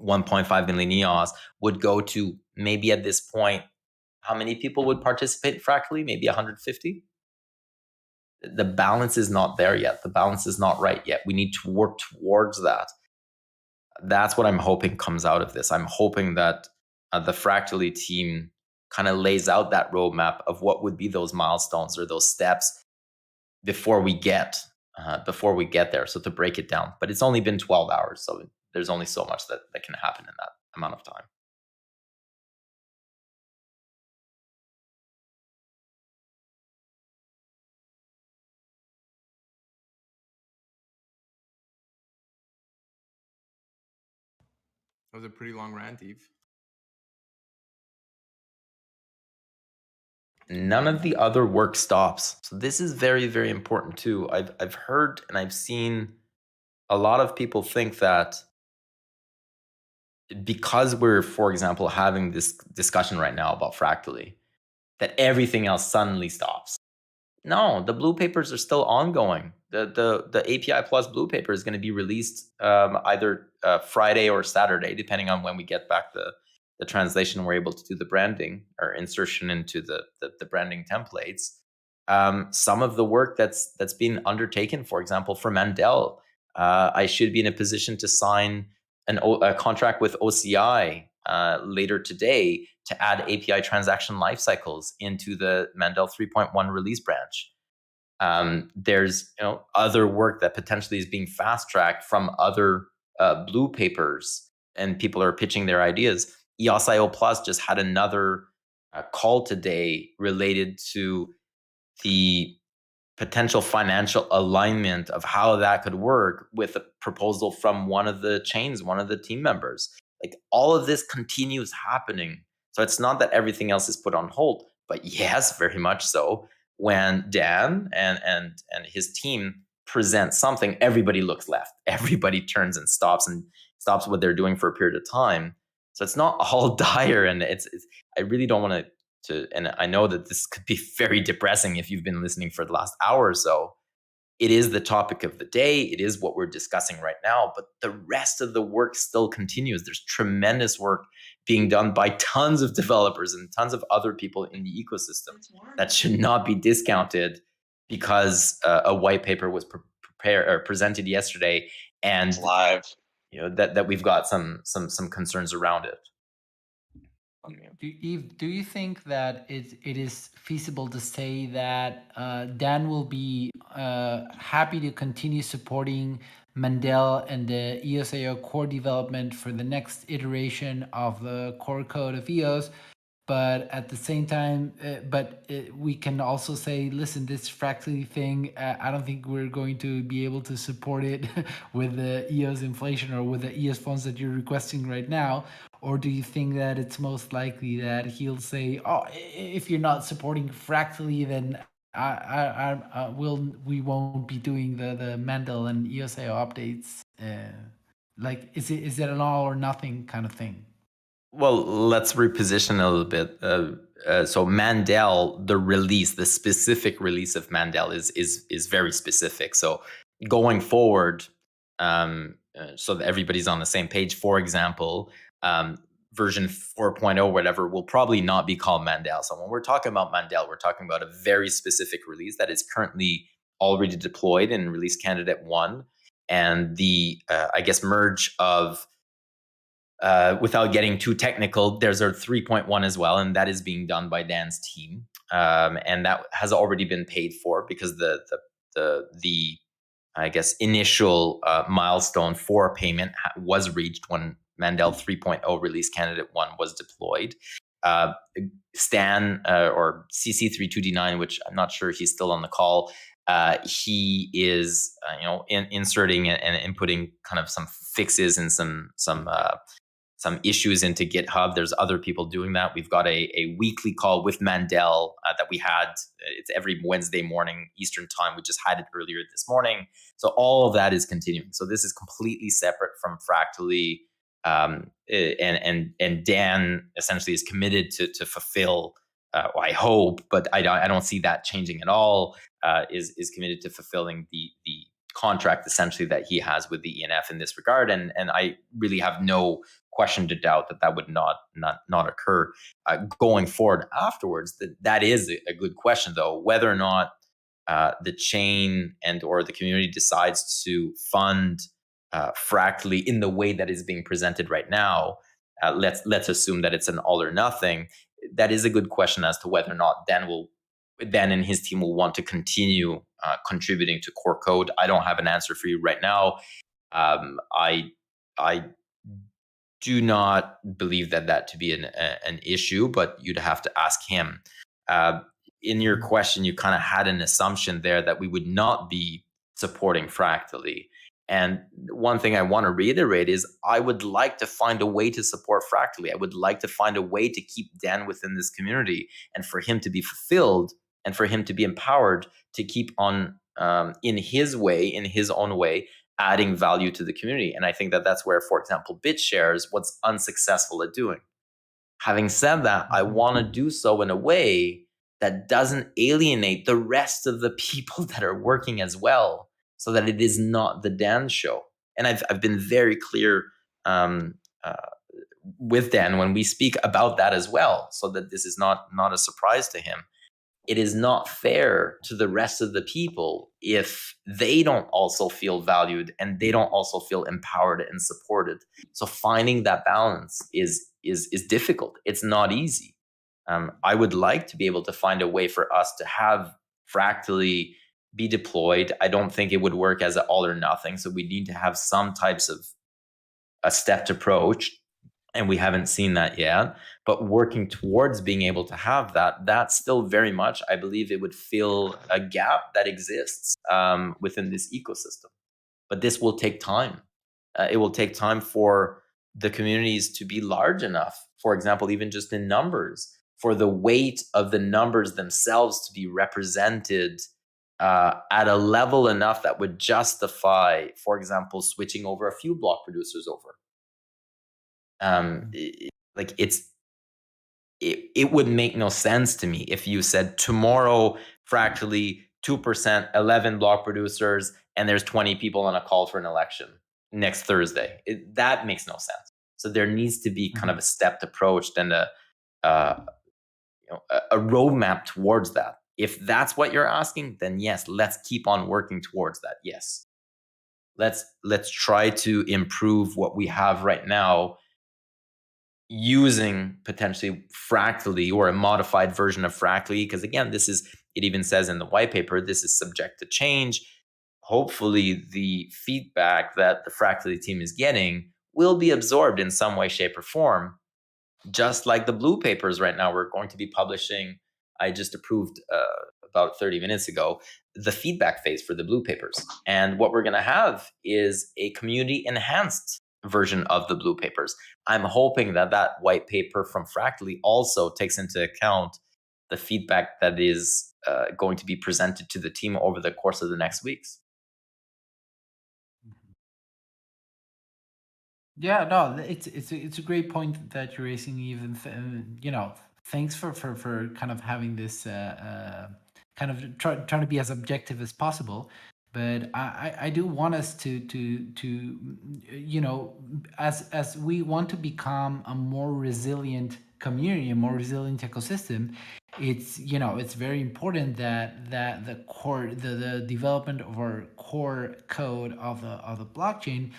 1.5 million EOS would go to maybe at this point, how many people would participate in Fractally? Maybe 150? The balance is not there yet. The balance is not right yet. We need to work towards that. That's what I'm hoping comes out of this. I'm hoping that the Fractally team kind of lays out that roadmap of what would be those milestones or those steps before we get there. So to break it down, but it's only been 12 hours. So there's only so much that can happen in that amount of time. That was a pretty long rant, Eve. None of the other work stops. So this is very, very important too. I've heard and I've seen a lot of people think that because we're, for example, having this discussion right now about Fractally, that everything else suddenly stops. No, the blue papers are still ongoing. The API Plus blue paper is going to be released either Friday or Saturday, depending on when we get back the translation. We're able to do the branding or insertion into the branding templates. Some of the work that's been undertaken, for example, for Mandel, I should be in a position to sign a contract with OCI later today to add API transaction lifecycles into the Mandel 3.1 release branch. There's other work that potentially is being fast-tracked from other blue papers, and people are pitching their ideas. EOSIO Plus just had another call today related to the potential financial alignment of how that could work with a proposal from one of the chains, one of the team members. Like all of this continues happening. So it's not that everything else is put on hold, but yes, very much so. When Dan and his team present something, everybody looks left. Everybody turns and stops and stops what they're doing for a period of time. So it's not all dire, and it's I really don't want to, and I know that this could be very depressing if you've been listening for the last hour or so. It is the topic of the day. It is what we're discussing right now, but the rest of the work still continues. There's tremendous work being done by tons of developers and tons of other people in the ecosystem that should not be discounted because a white paper was prepared or presented yesterday, and live. That we've got some concerns around it. Do you think that it is feasible to say that Dan will be happy to continue supporting Mandel and the EOSIO core development for the next iteration of the core code of EOS, but at the same time, we can also say, listen, this Fractally thing, I don't think we're going to be able to support it with the EOS inflation or with the EOS funds that you're requesting right now? Or do you think that it's most likely that he'll say, oh, if you're not supporting Fractally, then we won't be doing the Mandel and EOSIO updates? Like, is it an all or nothing kind of thing? Well, let's reposition a little bit. So Mandel, the specific release of Mandel is very specific. So going forward, so that everybody's on the same page, for example, version 4.0, whatever, will probably not be called Mandel. So when we're talking about Mandel, we're talking about a very specific release that is currently already deployed in release candidate 1. And the, I guess, merge of, without getting too technical, there's a 3.1 as well, and that is being done by Dan's team. And that has already been paid for because the I guess, initial milestone for payment was reached when Mandel 3.0 release candidate 1 was deployed. Stan or CC32D9, which I'm not sure he's still on the call, he is inserting and inputting kind of some fixes and some issues into GitHub. There's other people doing that. We've got a weekly call with Mandel that we had. It's every Wednesday morning Eastern time. We just had it earlier this morning. So all of that is continuing. So this is completely separate from Fractally. And Dan essentially is committed to fulfill, I hope, but I don't see that changing at all, is committed to fulfilling the contract essentially that he has with the ENF in this regard. And I really have no question to doubt that would not occur going forward afterwards. That is a good question, though, whether or not the chain and or the community decides to fund Fractally in the way that is being presented right now. Let's assume that it's an all or nothing. That is a good question as to whether or not Dan and his team will want to continue contributing to core code. I don't have an answer for you right now. I do not believe that to be an issue, but you'd have to ask him. In your question, you kind of had an assumption there that we would not be supporting Fractally. And one thing I want to reiterate is I would like to find a way to support Fractally. I would like to find a way to keep Dan within this community and for him to be fulfilled and for him to be empowered to keep on in his own way, adding value to the community. And I think that's where, for example, BitShares was unsuccessful at doing. Having said that, I want to do so in a way that doesn't alienate the rest of the people that are working as well, so that it is not the Dan show. And I've been very clear with Dan when we speak about that as well, so that this is not a surprise to him. It is not fair to the rest of the people if they don't also feel valued and they don't also feel empowered and supported. So finding that balance is difficult. It's not easy. I would like to be able to find a way for us to have Fractally be deployed. I don't think it would work as an all or nothing. So we need to have some types of a stepped approach, and we haven't seen that yet. But working towards being able to have that's still very much, I believe it would fill a gap that exists within this ecosystem. But this will take time. It will take time for the communities to be large enough, for example, even just in numbers, for the weight of the numbers themselves to be represented at a level enough that would justify, for example, switching over a few block producers over. Like it would make no sense to me if you said tomorrow, Fractally, 2%, 11 block producers, and there's 20 people on a call for an election next Thursday. That makes no sense. So there needs to be kind of a stepped approach and a roadmap towards that. If that's what you're asking, then yes, let's keep on working towards that. Yes. Let's try to improve what we have right now using potentially Fractally or a modified version of Fractally, because again, it even says in the white paper, this is subject to change. Hopefully the feedback that the Fractally team is getting will be absorbed in some way, shape, or form. Just like the blue papers right now, we're going to be publishing, I just approved about 30 minutes ago, the feedback phase for the blue papers. And what we're going to have is a community enhanced version of the blue papers. I'm hoping that white paper from Fractally also takes into account the feedback that is going to be presented to the team over the course of the next weeks. Yeah, no, it's a great point that you're raising. Even thanks for kind of having this kind of trying to be as objective as possible. But I do want us to as we want to become a more resilient community, a more resilient ecosystem, it's very important that the core the development of our core code of the blockchain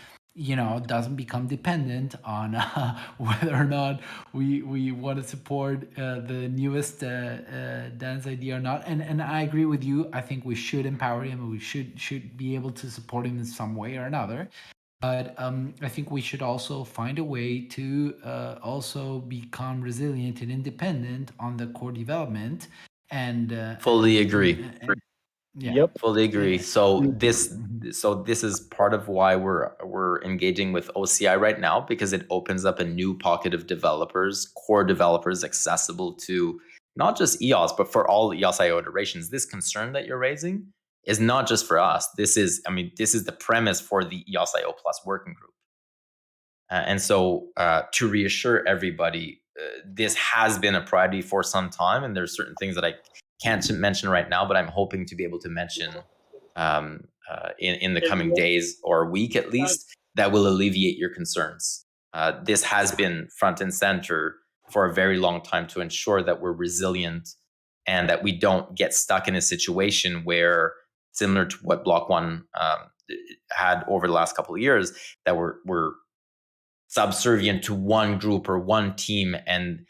doesn't become dependent on whether or not we want to support the newest Dan's idea or not. And I agree with you. I think we should empower him. We should be able to support him in some way or another. But I think we should also find a way to also become resilient and independent on the core development. And fully agree. Yeah. Yep. Fully agree. So this is part of why we're engaging with OCI right now, because it opens up a new pocket of developers, core developers, accessible to not just EOS, but for all EOSIO iterations. This concern that you're raising is not just for us. This is the premise for the EOSIO Plus working group. And so to reassure everybody, this has been a priority for some time, and there's certain things that I can't mention right now, but I'm hoping to be able to mention in the coming days or a week at least, that will alleviate your concerns. This has been front and center for a very long time to ensure that we're resilient and that we don't get stuck in a situation where, similar to what Block One had over the last couple of years, that we're subservient to one group or one team, and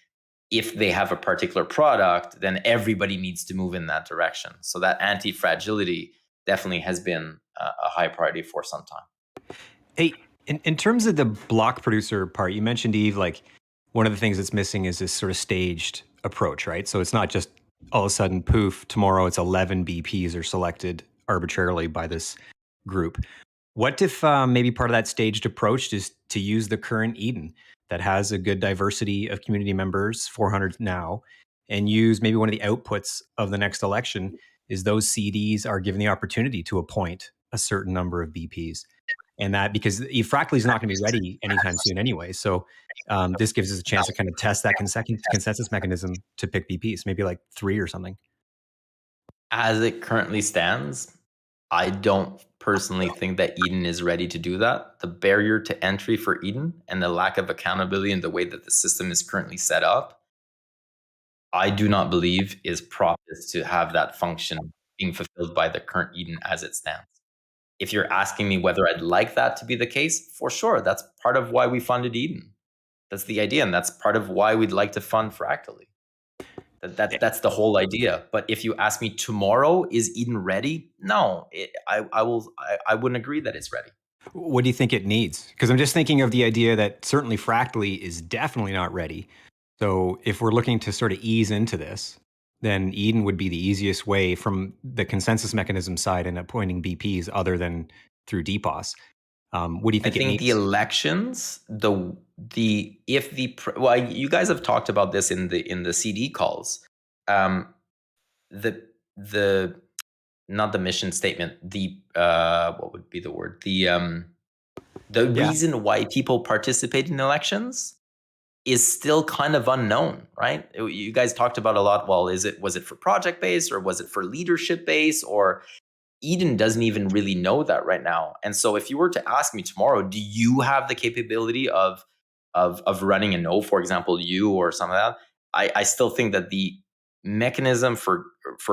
if they have a particular product, then everybody needs to move in that direction. So that anti-fragility definitely has been a high priority for some time. Hey, in terms of the block producer part, you mentioned, Eve, like one of the things that's missing is this sort of staged approach, right? So it's not just all of a sudden, poof, tomorrow it's 11 BPs are selected arbitrarily by this group. What if maybe part of that staged approach is to use the current Eden that has a good diversity of community members, 400 now, and use maybe one of the outputs of the next election is those CDs are given the opportunity to appoint a certain number of BPs. And that, because Fractally is not going to be ready anytime soon anyway. So this gives us a chance to kind of test that consensus mechanism to pick BPs, maybe like 3 or something. As it currently stands, I don't personally think that Eden is ready to do that. The barrier to entry for Eden and the lack of accountability in the way that the system is currently set up, I do not believe is proper to have that function being fulfilled by the current Eden as it stands. If you're asking me whether I'd like that to be the case, for sure, that's part of why we funded Eden. That's the idea, and that's part of why we'd like to fund Fractally. That's the whole idea. But if you ask me tomorrow, is Eden ready? No, I wouldn't agree that it's ready. What do you think it needs? Because I'm just thinking of the idea that certainly Fractally is definitely not ready. So if we're looking to sort of ease into this, then Eden would be the easiest way from the consensus mechanism side and appointing BPs other than through DPoS. What do you think? I think the elections, you guys have talked about this in the CD calls. The not the mission statement. What would be the word? The reason why people participate in elections is still kind of unknown, right? You guys talked about a lot. Well, was it for project based, or was it for leadership based, or Eden doesn't even really know that right now. And so if you were to ask me tomorrow, do you have the capability of running a no, for example, you or some of that, I still think that the mechanism for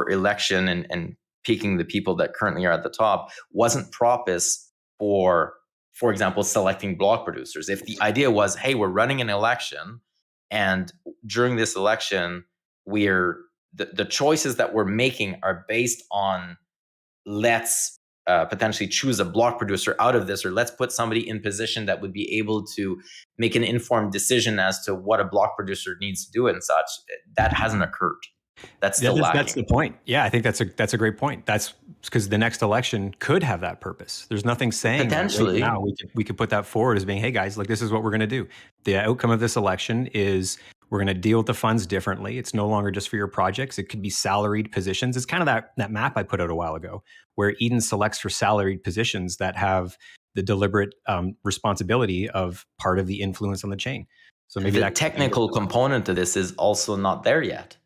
election and picking the people that currently are at the top wasn't propice for example, selecting block producers. If the idea was, hey, we're running an election, and during this election, the choices that we're making are based on, let's potentially choose a block producer out of this, or let's put somebody in position that would be able to make an informed decision as to what a block producer needs to do and such. That hasn't occurred. That's still lacking. That's the point. Yeah, I think that's a great point. That's because the next election could have that purpose. There's nothing saying that right now we could put that forward as being, hey guys, like this is what we're going to do. The outcome of this election is we're going to deal with the funds differently. It's no longer just for your projects. It could be salaried positions. It's kind of that map I put out a while ago, where Eden selects for salaried positions that have the deliberate responsibility of part of the influence on the chain. So maybe the technical component to this is also not there yet.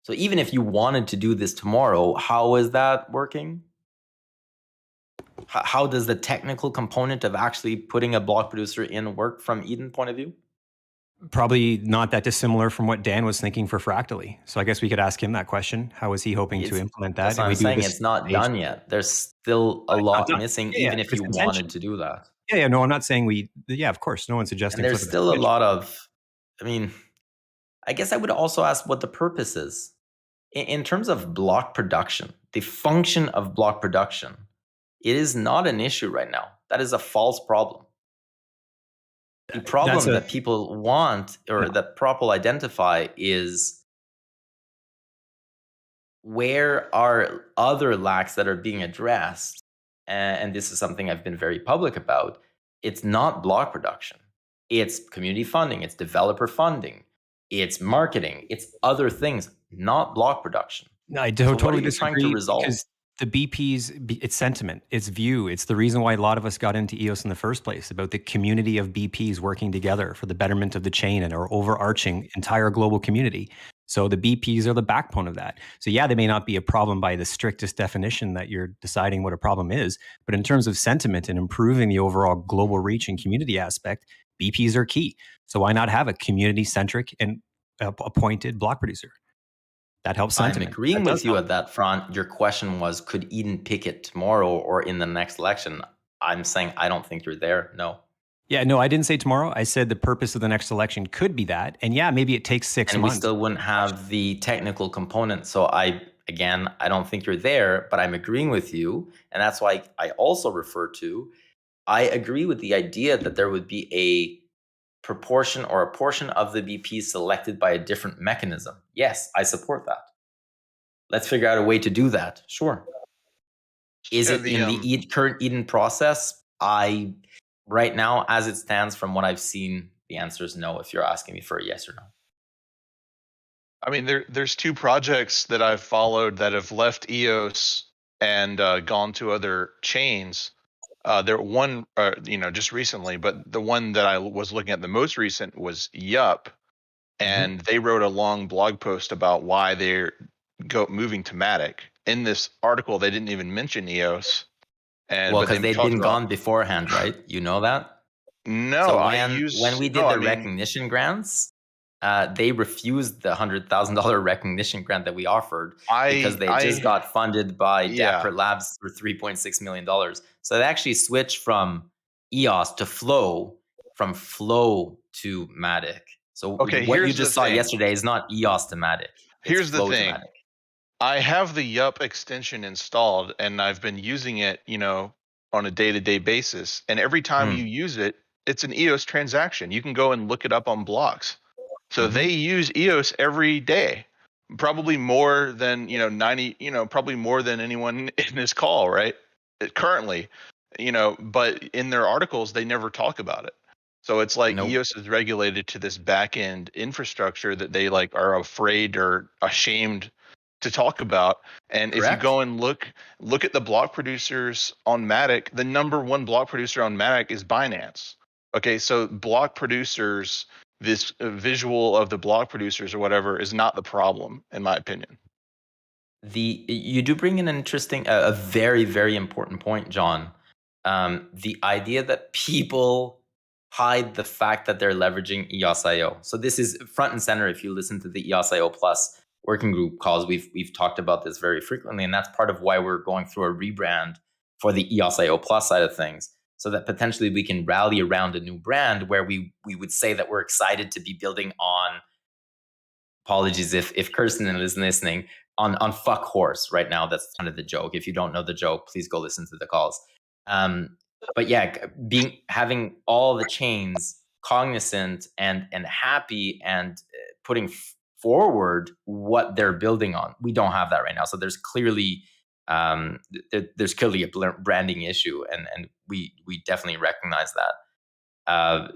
So even if you wanted to do this tomorrow, how is that working? How does the technical component of actually putting a block producer in work from Eden point of view? Probably not that dissimilar from what Dan was thinking for Fractally. So I guess we could ask him that question. How is he hoping to implement that? That's what I'm saying. It's not done yet. There's still a lot missing, even if you wanted to do that. Yeah, no, I'm not saying of course, no one's suggesting. And there's still a lot of, I guess I would also ask what the purpose is. In terms of block production, the function of block production, it is not an issue right now. That is a false problem. The problem that people want, or that people identify, is where are other lacks that are being addressed. And this is something I've been very public about. It's not block production. It's community funding. It's developer funding. It's marketing. It's other things, not block production. No, I totally disagree, because the BP's, it's sentiment, it's view. It's the reason why a lot of us got into EOS in the first place, about the community of BPs working together for the betterment of the chain and our overarching entire global community. So the BPs are the backbone of that. So yeah, they may not be a problem by the strictest definition that you're deciding what a problem is, but in terms of sentiment and improving the overall global reach and community aspect, BPs are key. So why not have a community-centric and appointed block producer? That helps sentiment. I'm agreeing with you at that front. Your question was, could Eden pick it tomorrow or in the next election? I'm saying I don't think you're there. No. Yeah, no, I didn't say tomorrow. I said the purpose of the next election could be that. And yeah, maybe it takes 6 months. And we still wouldn't have the technical component. So I don't think you're there, but I'm agreeing with you. And that's why I also refer to, I agree with the idea that there would be a proportion or a portion of the BP selected by a different mechanism. Yes, I support that. Let's figure out a way to do that. Sure. Is it in the current Eden process? Right now, as it stands, from what I've seen, the answer is no, if you're asking me for a yes or no. I mean, there's 2 projects that I've followed that have left EOS and gone to other chains. One, just recently, but the one that I was looking at the most recent was Yup, and they wrote a long blog post about why they're moving to Matic. In this article, they didn't even mention EOS. Well, because they'd been gone beforehand, right? You know that? No, so when we did the recognition grants, they refused the $100,000 recognition grant that we offered because they just got funded by Dapper Labs for $3.6 million. So they actually switched from EOS to Flow, from Flow to Matic. So what you just saw yesterday is not EOS to Matic. Here's the thing. I have the Yup extension installed, and I've been using it, on a day-to-day basis. And every time you use it, it's an EOS transaction. You can go and look it up on blocks. So they use EOS every day, probably more than, probably more than anyone in this call, right? Currently, but in their articles, they never talk about it. So it's like EOS is regulated to this back-end infrastructure that they are afraid or ashamed to talk about. And if you go and look at the block producers on Matic, the number 1 block producer on Matic is Binance. Okay, so block producers this visual of the block producers or whatever is not the problem, in my opinion. You do bring in an interesting, a very, very important point, John. The idea that people hide the fact that they're leveraging EOSIO. So this is front and center. If you listen to the EOSIO Plus working group calls, we've talked about this very frequently, and that's part of why we're going through a rebrand for the EOSIO Plus side of things, so that potentially we can rally around a new brand where we would say that we're excited to be building on. Apologies if Kirsten is listening, on fuck horse right now. That's kind of the joke. If you don't know the joke, please go listen to the calls. But yeah, having all the chains cognizant and happy and putting forward what they're building on. We don't have that right now. So there's clearly a branding issue, and we definitely recognize that.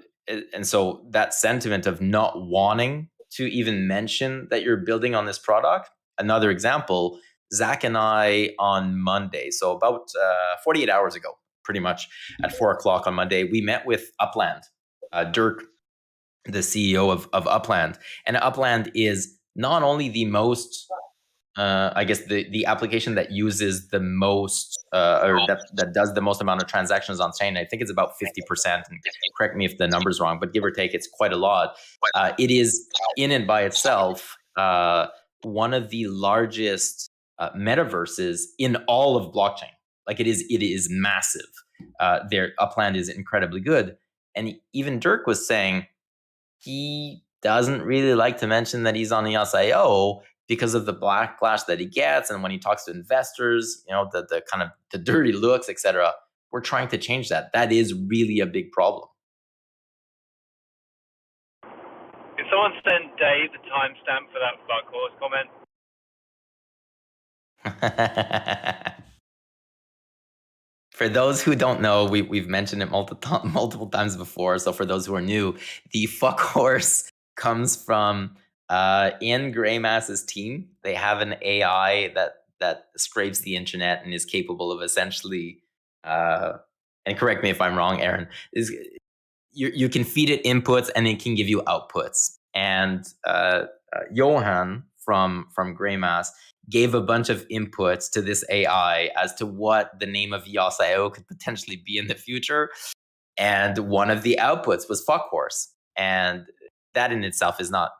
And so that sentiment of not wanting to even mention that you're building on this product. Another example, Zach and I on Monday, so about 48 hours ago, pretty much at 4:00 on Monday, we met with Upland, Dirk, the CEO of Upland. And Upland is not only the most, I guess, the application that uses the most, or that does the most amount of transactions on chain. I think it's about 50%. And correct me if the number's wrong, but give or take, it's quite a lot. It is in and by itself one of the largest metaverses in all of blockchain. Like it is massive. Their Upland is incredibly good, and even Dirk was saying he doesn't really like to mention that he's on EOSIO because of the backlash that he gets, and when he talks to investors, the kind of the dirty looks, etc. We're trying to change that. That is really a big problem. Can someone send Dave the timestamp for that fuck horse comment? For those who don't know, we've mentioned it multiple times before. So for those who are new, the fuck horse comes from in Greymass's team. They have an AI that scrapes the internet and is capable of essentially, and correct me if I'm wrong, Aaron, you can feed it inputs and it can give you outputs. And Johan from Greymass gave a bunch of inputs to this AI as to what the name of EOSIO could potentially be in the future. And one of the outputs was fuck horse. And that in itself is not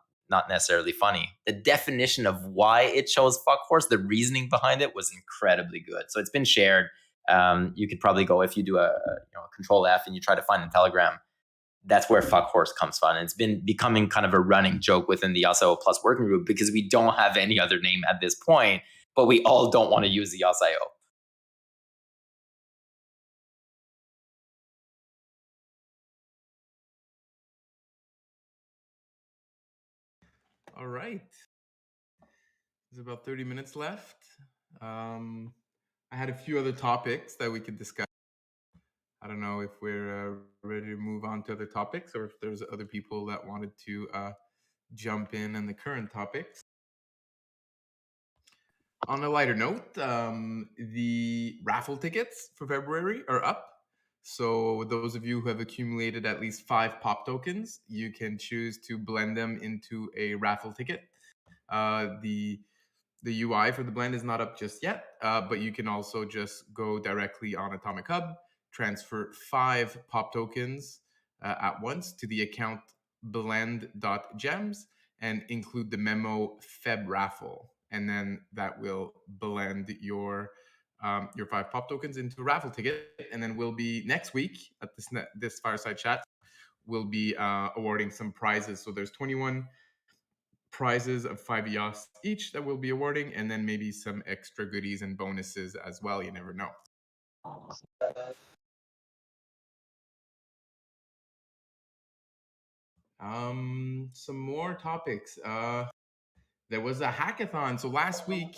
necessarily funny. The definition of why it chose fuck horse, the reasoning behind it was incredibly good. So it's been shared. You could probably go, if you do a control F and you try to find a Telegram, that's where fuck horse comes from. And it's been becoming kind of a running joke within the EOSIO Plus working group because we don't have any other name at this point, but we all don't want to use the EOSIO. All right. There's about 30 minutes left. I had a few other topics that we could discuss. I don't know if we're ready to move on to other topics or if there's other people that wanted to jump in on the current topics. On a lighter note, the raffle tickets for February are up. So those of you who have accumulated at least 5 pop tokens, you can choose to blend them into a raffle ticket. The UI for the blend is not up just yet, but you can also just go directly on Atomic Hub, transfer 5 pop tokens at once to the account blend.gems and include the memo Feb raffle. And then that will blend your 5 pop tokens into a raffle ticket. And then we'll be next week at this Fireside Chat, we'll be awarding some prizes. So there's 21 prizes of 5 EOS each that we'll be awarding, and then maybe some extra goodies and bonuses as well. You never know. Some more topics. There was a hackathon. So last week,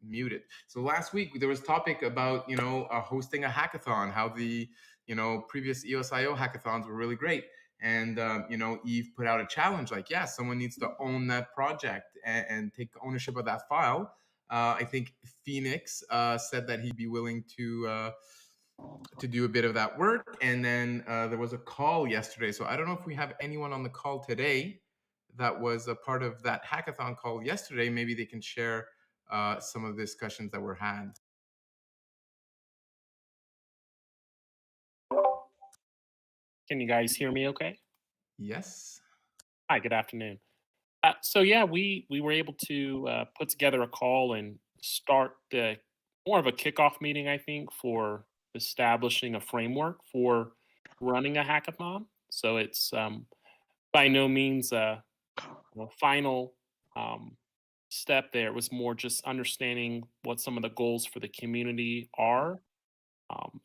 muted. So last week there was topic about hosting a hackathon. How the previous EOSIO hackathons were really great, and Eve put out a challenge like, yeah, someone needs to own that project and take ownership of that file. I think Phoenix said that he'd be willing to do a bit of that work. And then there was a call yesterday. So I don't know if we have anyone on the call today that was a part of that hackathon call yesterday. Maybe they can share some of the discussions that were had. Can you guys hear me okay? Yes. Hi, good afternoon. So yeah, we were able to put together a call and start more of a kickoff meeting, I think, for establishing a framework for running a hackathon. So it's by no means a final step there. It was more just understanding what some of the goals for the community are,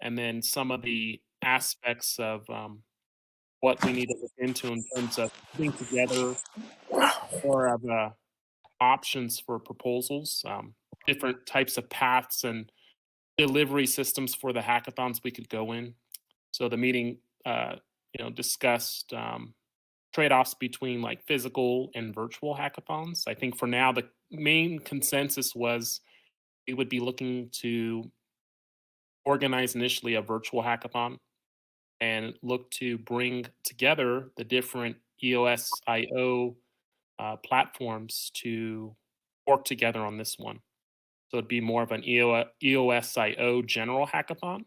and then some of the aspects of what we need to look into in terms of putting together more of options for proposals, different types of paths and delivery systems for the hackathons we could go in. So the meeting, discussed trade-offs between like physical and virtual hackathons. I think for now, the main consensus was we would be looking to organize initially a virtual hackathon and look to bring together the different EOSIO platforms to work together on this one. So it'd be more of an EOSIO general hackathon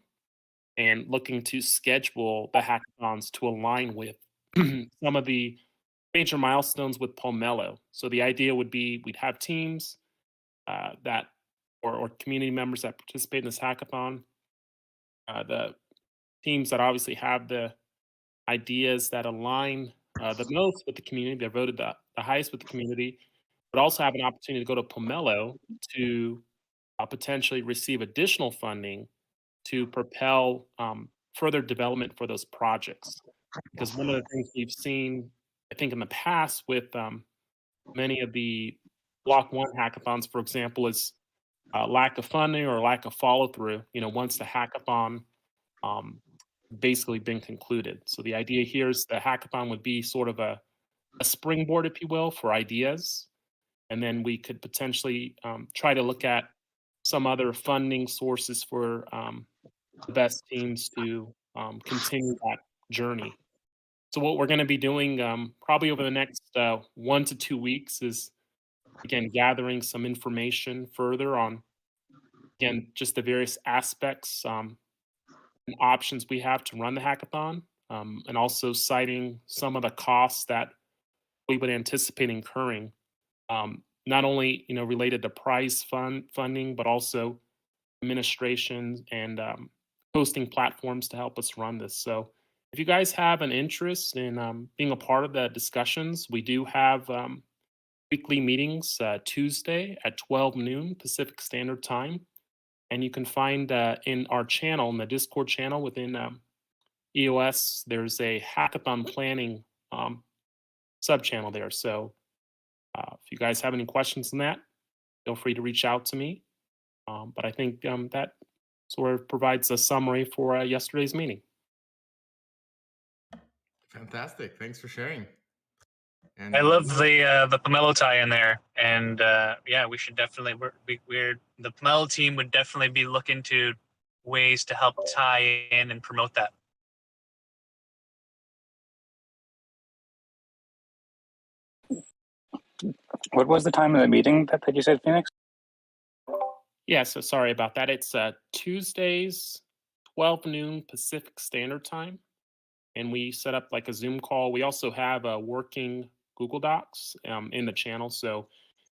and looking to schedule the hackathons to align with some of the major milestones with Pomelo. So the idea would be we'd have teams that or community members that participate in this hackathon. The teams that obviously have the ideas that align the most with the community, they're voted the highest with the community, but also have an opportunity to go to Pomelo to potentially receive additional funding to propel further development for those projects. Because one of the things we've seen, I think, in the past with many of the Block 1 hackathons, for example, is lack of funding or lack of follow through, once the hackathon basically been concluded. So the idea here is the hackathon would be sort of a springboard, if you will, for ideas. And then we could potentially try to look at some other funding sources for the best teams to continue that journey. So what we're going to be doing probably over the next 1 to 2 weeks is, again, gathering some information further on, again, just the various aspects and options we have to run the hackathon, and also citing some of the costs that we would anticipate incurring, not only related to prize funding, but also administration and hosting platforms to help us run this. So if you guys have an interest in being a part of the discussions, we do have weekly meetings Tuesday at 12 noon Pacific Standard Time. And you can find in our channel, in the Discord channel within EOS, there's a hackathon planning sub-channel there. So if you guys have any questions on that, feel free to reach out to me. But I think that sort of provides a summary for yesterday's meeting. Fantastic. Thanks for sharing. And I love the Pomelo tie in there, and yeah, we should definitely we're the Pomelo team would definitely be looking to ways to help tie in and promote that. What was the time of the meeting that you said, Phoenix? Yeah, so sorry about that. It's Tuesdays, 12 noon Pacific Standard Time. And we set up like a Zoom call. We also have a working Google Docs in the channel. So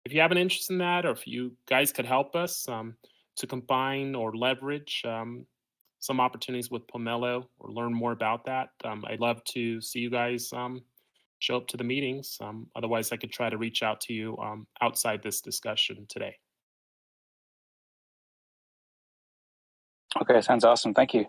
if you have an interest in that, or if you guys could help us to combine or leverage some opportunities with Pomelo or learn more about that, I'd love to see you guys show up to the meetings. Otherwise, I could try to reach out to you outside this discussion today. Okay, sounds awesome. Thank you.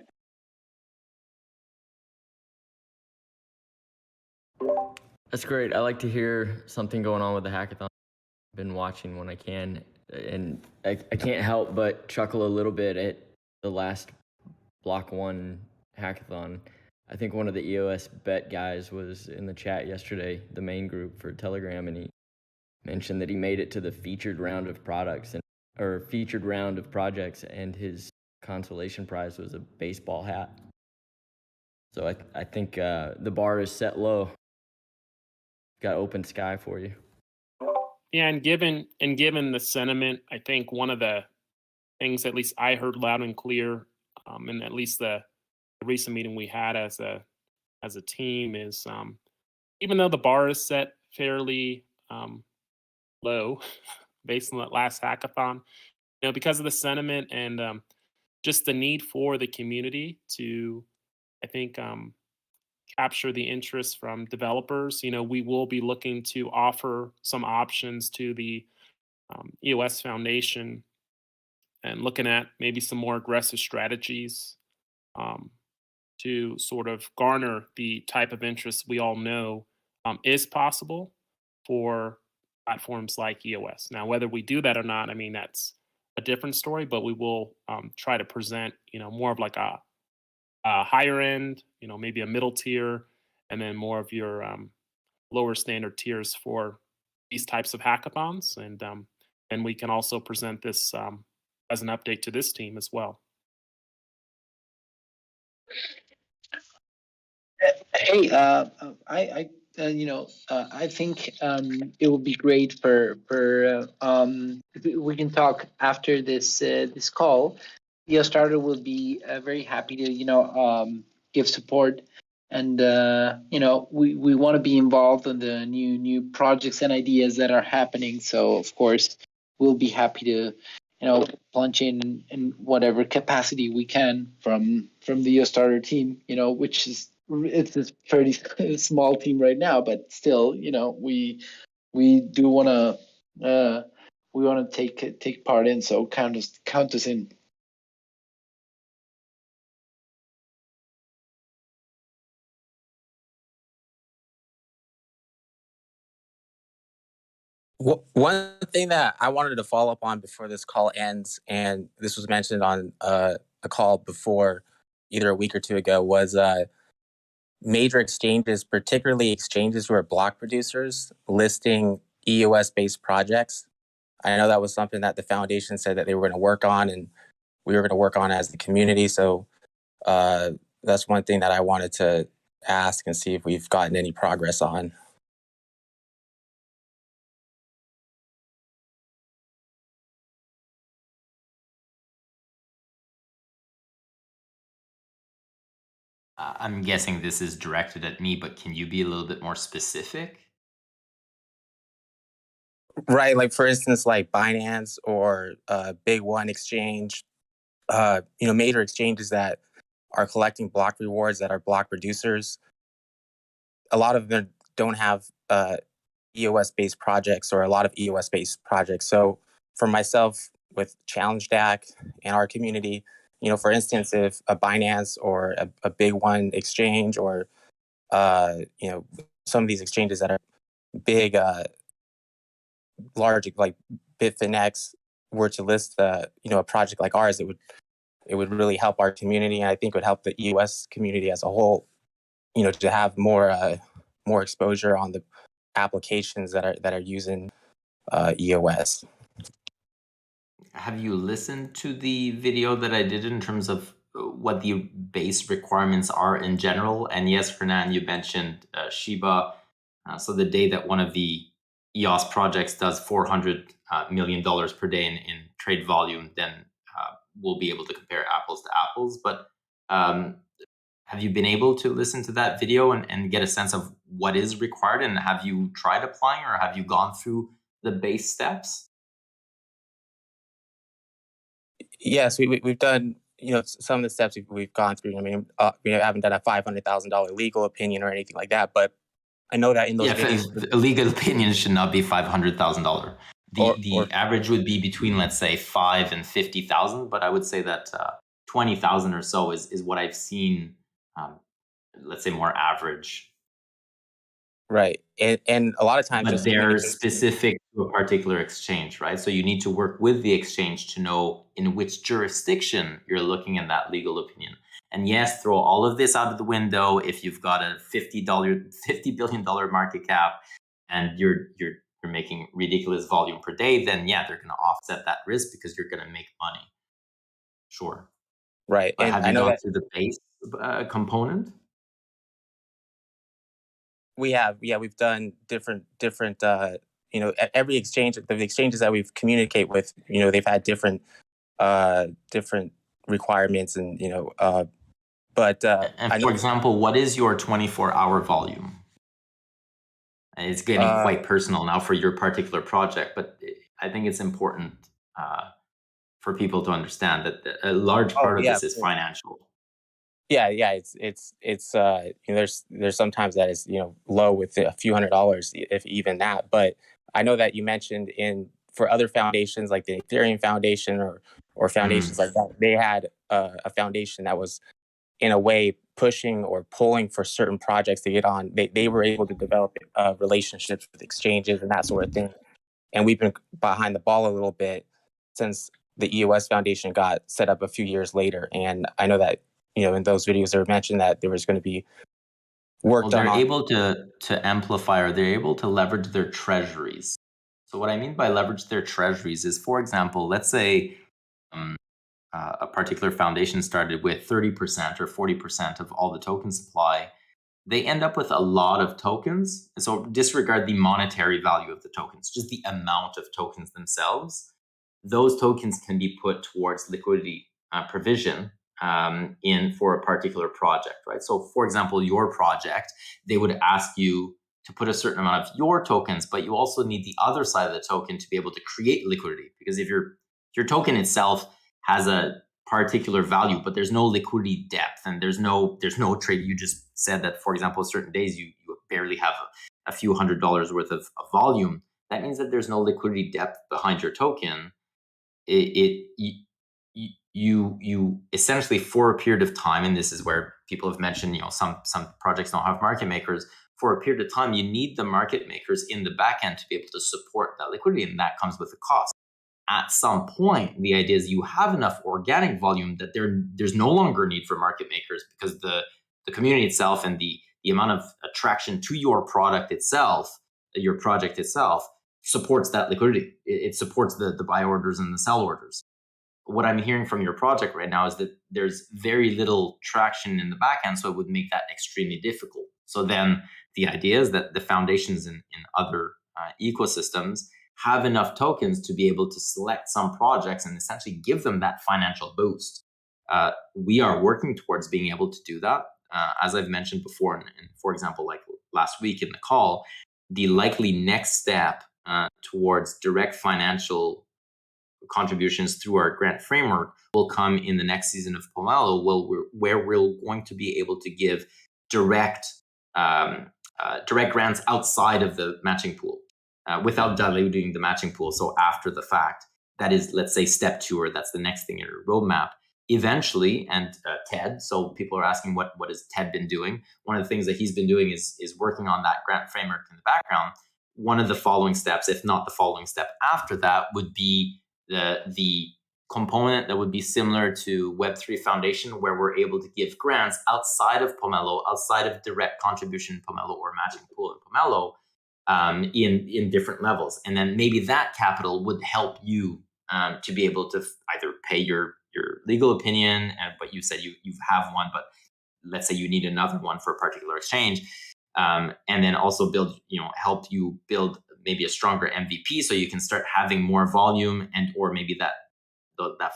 That's great. I like to hear something going on with the hackathon. I've been watching when I can, and I can't help but chuckle a little bit at the last Block 1 hackathon. I think one of the EOS Bet guys was in the chat yesterday, the main group for Telegram, and he mentioned that he made it to the featured round of projects, and his consolation prize was a baseball hat. So I think the bar is set low. Got open sky for you. Yeah, and given the sentiment, I think one of the things at least I heard loud and clear, in at least the recent meeting we had as a team is, even though the bar is set fairly low based on that last hackathon, because of the sentiment and just the need for the community to, I think, capture the interest from developers. We will be looking to offer some options to the EOS Foundation and looking at maybe some more aggressive strategies to sort of garner the type of interest we all know is possible for platforms like EOS. Now, whether we do that or not, I mean, that's a different story, but we will try to present, more of like a higher end, maybe a middle tier, and then more of your lower standard tiers for these types of hackathons. And we can also present this as an update to this team as well. Hey, I think it would be great for we can talk after this call. EOS Starter will be very happy to give support, and we want to be involved in the new projects and ideas that are happening. So of course we'll be happy to plunge in whatever capacity we can from the EOS Starter team. Which is. It's a pretty small team right now, but still, we do want to take part in. So count us in. One thing that I wanted to follow up on before this call ends, and this was mentioned on a call before, either a week or two ago, was major exchanges, particularly exchanges who are block producers, listing EOS-based projects. I know that was something that the foundation said that they were going to work on, and we were going to work on as the community. So that's one thing that I wanted to ask and see if we've gotten any progress on. I'm guessing this is directed at me, but can you be a little bit more specific? Right, like for instance, like Binance or Big One Exchange, major exchanges that are collecting block rewards that are block producers. A lot of them don't have EOS-based projects or a lot of EOS-based projects. So for myself with Challenge DAC and our community, for instance, if a Binance or a Big One Exchange or, some of these exchanges that are big, large, like Bitfinex, were to list, a project like ours, it would really help our community, and I think would help the EOS community as a whole, to have more exposure on the applications that are using EOS. Have you listened to the video that I did in terms of what the base requirements are in general? And yes, Fernand, you mentioned Shiba. So the day that one of the EOS projects does $400 million per day in trade volume, then we'll be able to compare apples to apples. But have you been able to listen to that video and get a sense of what is required? And have you tried applying, or have you gone through the base steps? Yes, we've done, some of the steps we've gone through. I mean, we haven't done a $500,000 legal opinion or anything like that, but I know that in those videos, a legal opinion should not be $500,000. The average would be between, let's say, 5 and 50,000, but I would say that 20,000 or so is what I've seen. Let's say more average. Right, and a lot of times, but they're specific to a particular exchange, right? So you need to work with the exchange to know in which jurisdiction you're looking in that legal opinion. And yes, throw all of this out of the window if you've got a $50 billion market cap and you're making ridiculous volume per day, then yeah, they're going to offset that risk because you're going to make money. Sure. Right. But And have I you know gone that through the base component? we have, yeah, we've done different, at every exchange, the exchanges that we've communicate with, they've had different requirements and, but And for example, what is your 24-hour volume? It's getting quite personal now for your particular project, but I think it's important for people to understand that a large part of this is financial. Yeah, there's sometimes that is low with a few $100s, if even that. But I know that you mentioned for other foundations like the Ethereum Foundation or foundations like that, they had a foundation that was in a way pushing or pulling for certain projects to get on. They were able to develop relationships with exchanges and that sort of thing. And we've been behind the ball a little bit since the EOS Foundation got set up a few years later. And I know that in those videos they were mentioned that there was going to be work done. They're able to amplify, or they're able to leverage their treasuries. So what I mean by leverage their treasuries is, for example, let's say a particular foundation started with 30% or 40% of all the token supply. They end up with a lot of tokens. And so disregard the monetary value of the tokens, just the amount of tokens themselves. Those tokens can be put towards liquidity provision for a particular project, right? So for example, your project, they would ask you to put a certain amount of your tokens, but you also need the other side of the token to be able to create liquidity. Because if your token itself has a particular value, but there's no liquidity depth and there's no trade. You just said that, for example, certain days you barely have a few $100s worth of volume. That means that there's no liquidity depth behind your token. You essentially, for a period of time, and this is where people have mentioned, some projects don't have market makers. For a period of time, you need the market makers in the back end to be able to support that liquidity, and that comes with a cost. At some point, the idea is you have enough organic volume that there's no longer a need for market makers, because the community itself and the amount of attraction to your product itself, your project itself, supports that liquidity. It supports the buy orders and the sell orders. What I'm hearing from your project right now is that there's very little traction in the back end, so it would make that extremely difficult. So then the idea is that the foundations in other ecosystems have enough tokens to be able to select some projects and essentially give them that financial boost. We are working towards being able to do that. As I've mentioned before, and for example, like last week in the call, the likely next step towards direct financial contributions through our grant framework will come in the next season of Pomelo, where we're going to be able to give direct grants outside of the matching pool without diluting the matching pool. So after the fact, that is, let's say, step 2, or that's the next thing in your roadmap. Eventually, and Ted, so people are asking what has Ted been doing? One of the things that he's been doing is working on that grant framework in the background. One of the following steps, if not the following step after that, would be the component that would be similar to Web3 Foundation, where we're able to give grants outside of Pomelo, outside of direct contribution in Pomelo or matching pool in Pomelo, in different levels. And then maybe that capital would help you to be able to either pay your legal opinion, but you said you have one, but let's say you need another one for a particular exchange, and then also help you build maybe a stronger MVP, so you can start having more volume, and or maybe that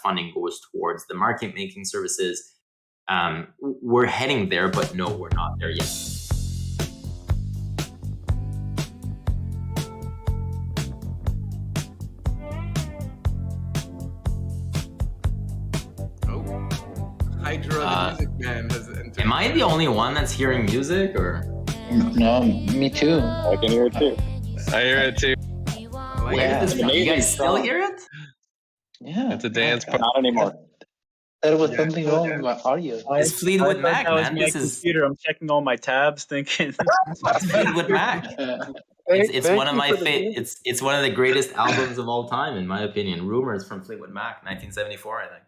funding goes towards the market making services. We're heading there, but no, we're not there yet. Hydra, the music man, has entered. Am I the only one that's hearing music, or? No, me too. I can hear it too. I hear it too. Where is this from? You guys still hear it? Yeah. It's a dance part. Not anymore. There was something wrong with my audio. It's Fleetwood Mac, that was man. my This is computer. I'm checking all my tabs, thinking. it's Fleetwood Mac. It's one of my it's one of the greatest albums of all time, in my opinion. Rumors from Fleetwood Mac, 1974, I think.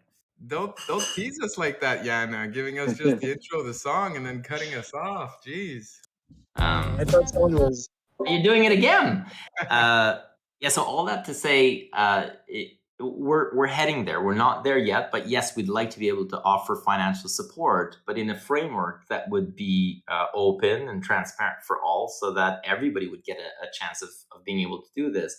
Don't tease us like that, Jan. Giving us just the intro of the song and then cutting us off. Jeez. I thought someone was. You're doing it again. Yeah. So all that to say, we're heading there. We're not there yet, but yes, we'd like to be able to offer financial support, but in a framework that would be open and transparent for all, so that everybody would get a chance of being able to do this.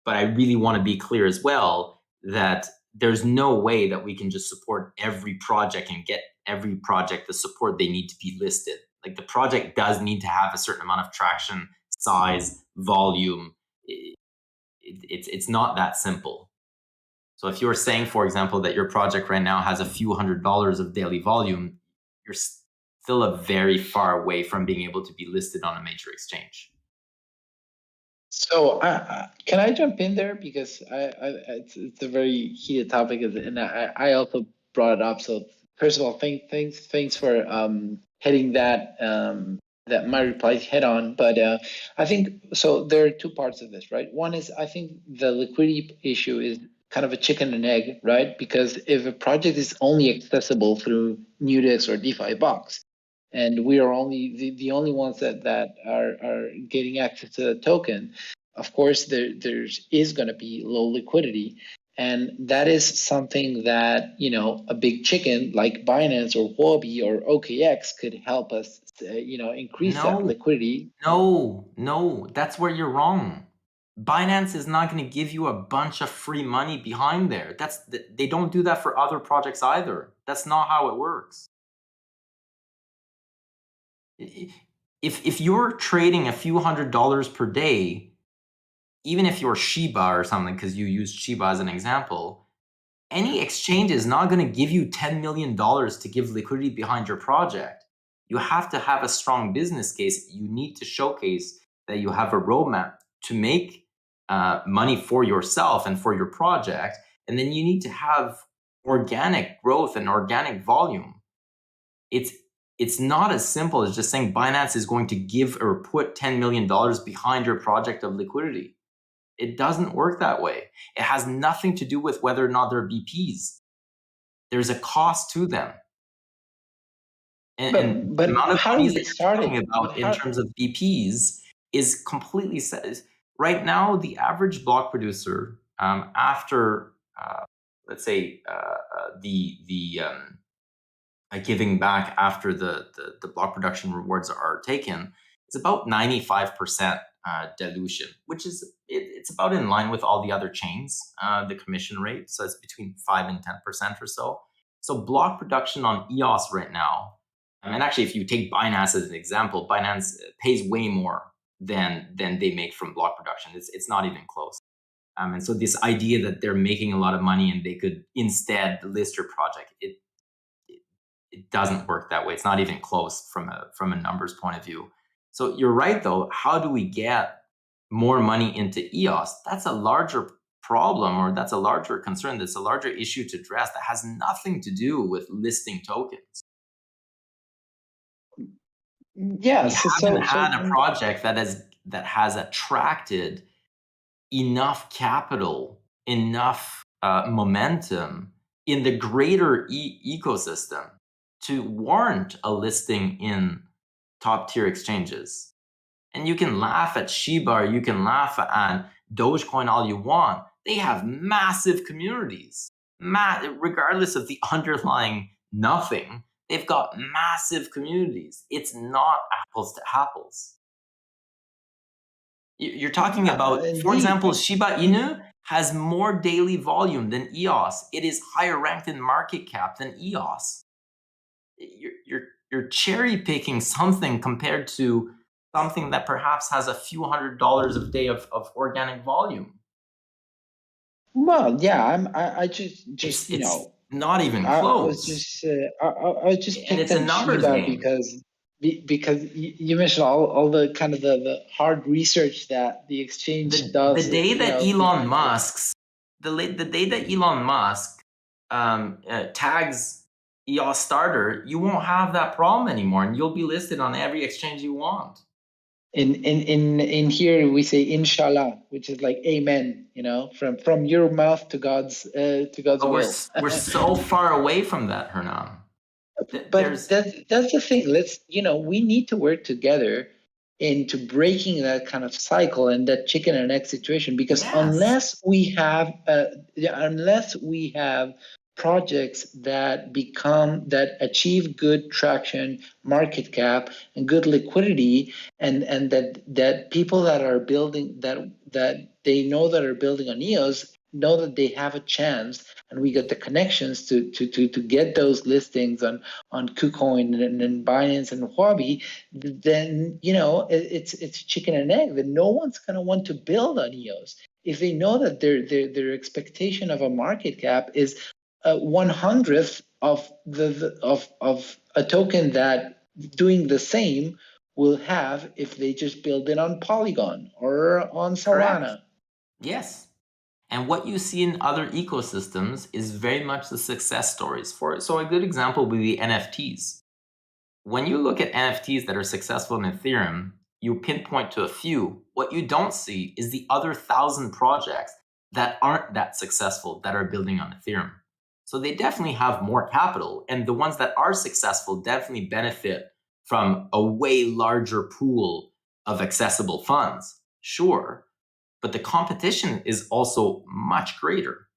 But I really want to be clear as well that there's no way that we can just support every project and get every project the support they need to be listed. Like, the project does need to have a certain amount of traction, size, volume. It's not that simple. So if you're saying, for example, that your project right now has a few $100s of daily volume, you're still a very far away from being able to be listed on a major exchange. So can I jump in there, because it's a very heated topic, and I also brought it up. So first of all, thanks for hitting that my reply head on. But I think so. There are two parts of this, right? One is, I think the liquidity issue is kind of a chicken and egg, right? Because if a project is only accessible through Nudix or DeFi Box, and we are only the only ones that are getting access to the token, of course there's going to be low liquidity, and that is something that, you know, a big chicken like Binance or Huobi or OKX could help us, increase that liquidity. No, that's where you're wrong. Binance is not going to give you a bunch of free money behind there. They don't do that for other projects either. That's not how it works. If you're trading a few $100s per day, even if you're Shiba or something, because you used Shiba as an example, any exchange is not going to give you $10 million to give liquidity behind your project. You have to have a strong business case. You need to showcase that you have a roadmap to make money for yourself and for your project. And then you need to have organic growth and organic volume. It's not as simple as just saying Binance is going to give or put $10 million behind your project of liquidity. It doesn't work that way. It has nothing to do with whether or not they're BPs. There's a cost to them. And the amount of money that you're talking about in terms of BPs is completely set. Right now, the average block producer, after let's say giving back after the block production rewards are taken, it's about 95% dilution, which is it's about in line with all the other chains, the commission rate. So it's between 5 and 10% or so. So block production on EOS right now, and actually if you take Binance as an example, Binance pays way more than they make from block production. It's not even close. And so this idea that they're making a lot of money and they could instead list your project, it doesn't work that way. It's not even close from a numbers point of view. So you're right, though. How do we get more money into EOS? That's a larger problem, or that's a larger concern. That's a larger issue to address that has nothing to do with listing tokens. Yeah, we haven't had a project that has attracted enough capital, enough momentum in the greater ecosystem to warrant a listing in top tier exchanges. And you can laugh at Shiba, or you can laugh at Dogecoin all you want. They have massive communities, regardless of the underlying nothing. They've got massive communities. It's not apples to apples. You're talking about, for example, Shiba Inu has more daily volume than EOS. It is higher ranked in market cap than EOS. You're cherry picking something compared to something that perhaps has a few $100s a day of organic volume. Well, yeah, I just it's not even close. I was just picked on Shiba because you mentioned all the kind of the hard research that the exchange does. The day that Elon Musk, tags EOS starter, you won't have that problem anymore, and you'll be listed on every exchange you want. In here we say inshallah, which is like amen, from your mouth to God's will. We're so far away from that, Hernan. But that's the thing. We need to work together into breaking that kind of cycle and that chicken and egg situation, because Yes. unless we have projects that achieve good traction, market cap, and good liquidity, and that people that are building that they know that are building on EOS know that they have a chance, and we get the connections to get those listings on KuCoin and Binance and Huobi, then it's chicken and egg. That no one's going to want to build on EOS if they know that their expectation of a market cap is 1/100th of of a token that doing the same will have if they just build it on Polygon or on Solana. Correct. Yes. And what you see in other ecosystems is very much the success stories for it. So a good example would be NFTs. When you look at NFTs that are successful in Ethereum, you pinpoint to a few. What you don't see is the other 1,000 projects that aren't that successful that are building on Ethereum. So they definitely have more capital, and the ones that are successful definitely benefit from a way larger pool of accessible funds. Sure, but the competition is also much greater.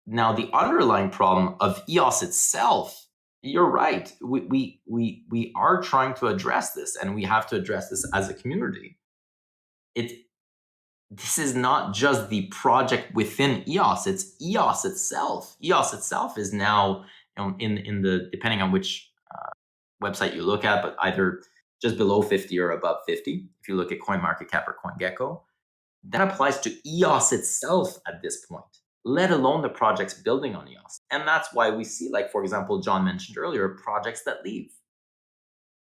Now, the underlying problem of EOS itself, you're right. We are trying to address this, and we have to address this as a community. This is not just the project within EOS, it's EOS itself. EOS itself is now in the, depending on which website you look at, but either just below 50 or above 50. If you look at CoinMarketCap or CoinGecko, that applies to EOS itself at this point, let alone the projects building on EOS. And that's why we see, like, for example, John mentioned earlier, projects that leave.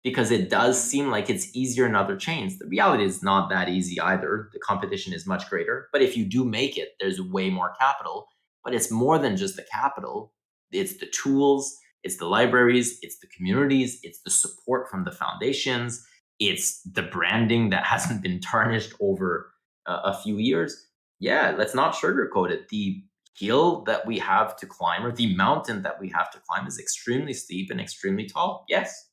Because it does seem like it's easier in other chains. The reality is not that easy either. The competition is much greater. But if you do make it, there's way more capital. But it's more than just the capital. It's the tools, it's the libraries, it's the communities, it's the support from the foundations, it's the branding that hasn't been tarnished over a few years. Yeah, let's not sugarcoat it. The hill that we have to climb, or the mountain that we have to climb, is extremely steep and extremely tall. Yes.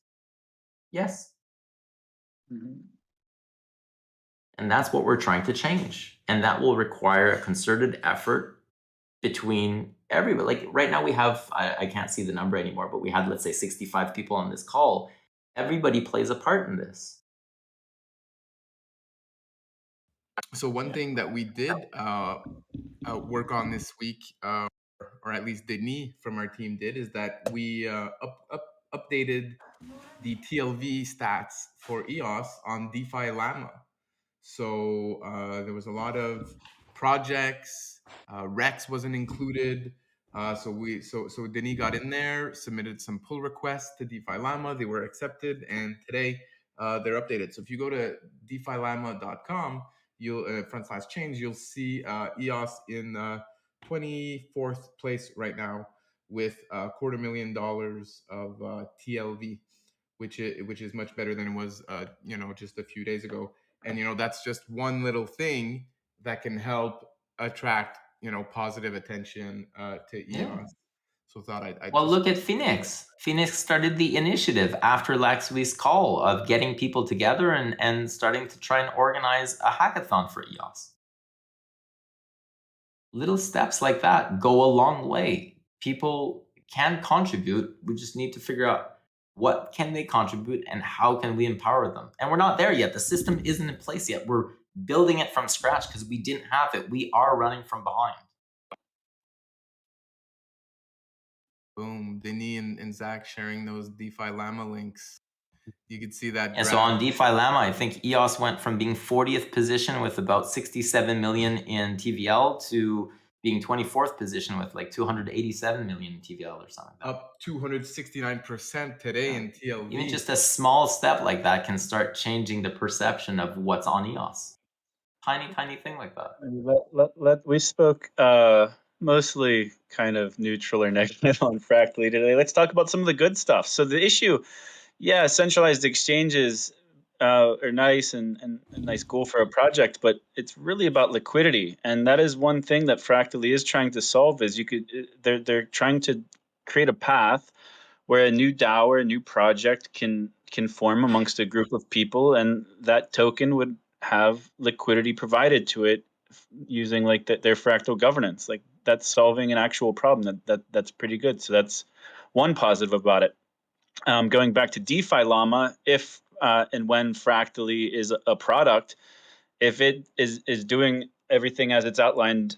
Yes. Mm-hmm. And that's what we're trying to change. And that will require a concerted effort between everybody. Like right now we have, I can't see the number anymore, but we had, let's say, 65 people on this call. Everybody plays a part in this. So one thing that we did work on this week, or at least Denis from our team did, is that we updated the TLV stats for EOS on DeFi Llama. So there was a lot of projects. Rex wasn't included. So Denis got in there, submitted some pull requests to DeFi Llama. They were accepted, and today they're updated. So if you go to DeFiLlama.com, you'll /change, you'll see EOS in 24th place right now with $250,000 of TLV, which is much better than it was just a few days ago. And that's just one little thing that can help attract positive attention to EOS. Yeah. So thought I'd well, just... look at Phoenix. Phoenix started the initiative after last week's call of getting people together and starting to try and organize a hackathon for EOS. Little steps like that go a long way. People can contribute. We just need to figure out what can they contribute and how can we empower them. And we're not there yet. The system isn't in place yet. We're building it from scratch because we didn't have it. We are running from behind. Boom. Denis and Zach sharing those DeFi Llama links. You could see that. And so on DeFi Llama, I think EOS went from being 40th position with about 67 million in TVL to being 24th position with like 287 million in TVL or something like that. Up 269% today in TLV. Even just a small step like that can start changing the perception of what's on EOS. Tiny thing like that. We spoke mostly kind of neutral or negative on Fractally today. Let's talk about some of the good stuff. So the issue, centralized exchanges are nice and a nice goal for a project, but it's really about liquidity, and that is one thing that Fractally is trying to solve. Is they're trying to create a path where a new DAO or a new project can can form amongst a group of people, and that token would have liquidity provided to it using like their fractal governance. Like that's solving an actual problem. That's pretty good. So that's one positive about it. Going back to DeFi Llama, if and when Fractally is a product, if it is doing everything as it's outlined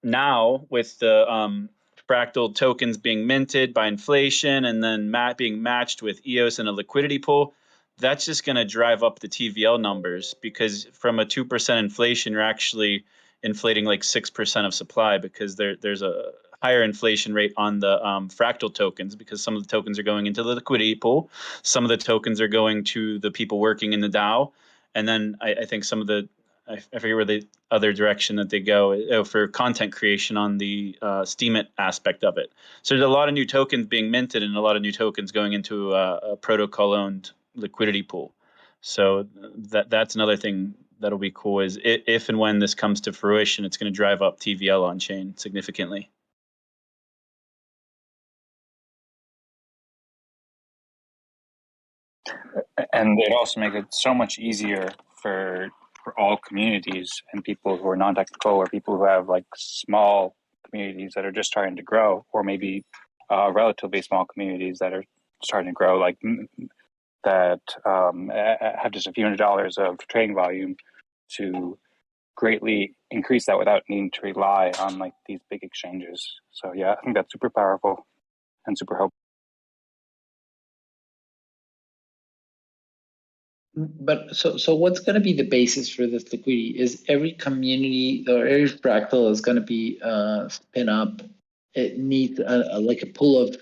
now, with the fractal tokens being minted by inflation and then being matched with EOS and a liquidity pool, that's just going to drive up the TVL numbers, because from a 2% inflation, you're actually inflating like 6% of supply, because there's a higher inflation rate on the fractal tokens, because some of the tokens are going into the liquidity pool, some of the tokens are going to the people working in the DAO, and then I think some of the, I forget where the other direction that they go for content creation on the Steemit aspect of it. So there's a lot of new tokens being minted and a lot of new tokens going into a protocol-owned liquidity pool. So that's another thing that'll be cool, is if and when this comes to fruition, it's going to drive up TVL on chain significantly. And it also makes it so much easier for all communities and people who are non-technical, or people who have like small communities that are just starting to grow, or maybe relatively small communities that are starting to grow, like that have just a few $100s of trading volume, to greatly increase that without needing to rely on like these big exchanges. So yeah, I think that's super powerful and super helpful. But so what's going to be the basis for this liquidity? Is every community or every fractal is going to be spin up? It needs like a pool of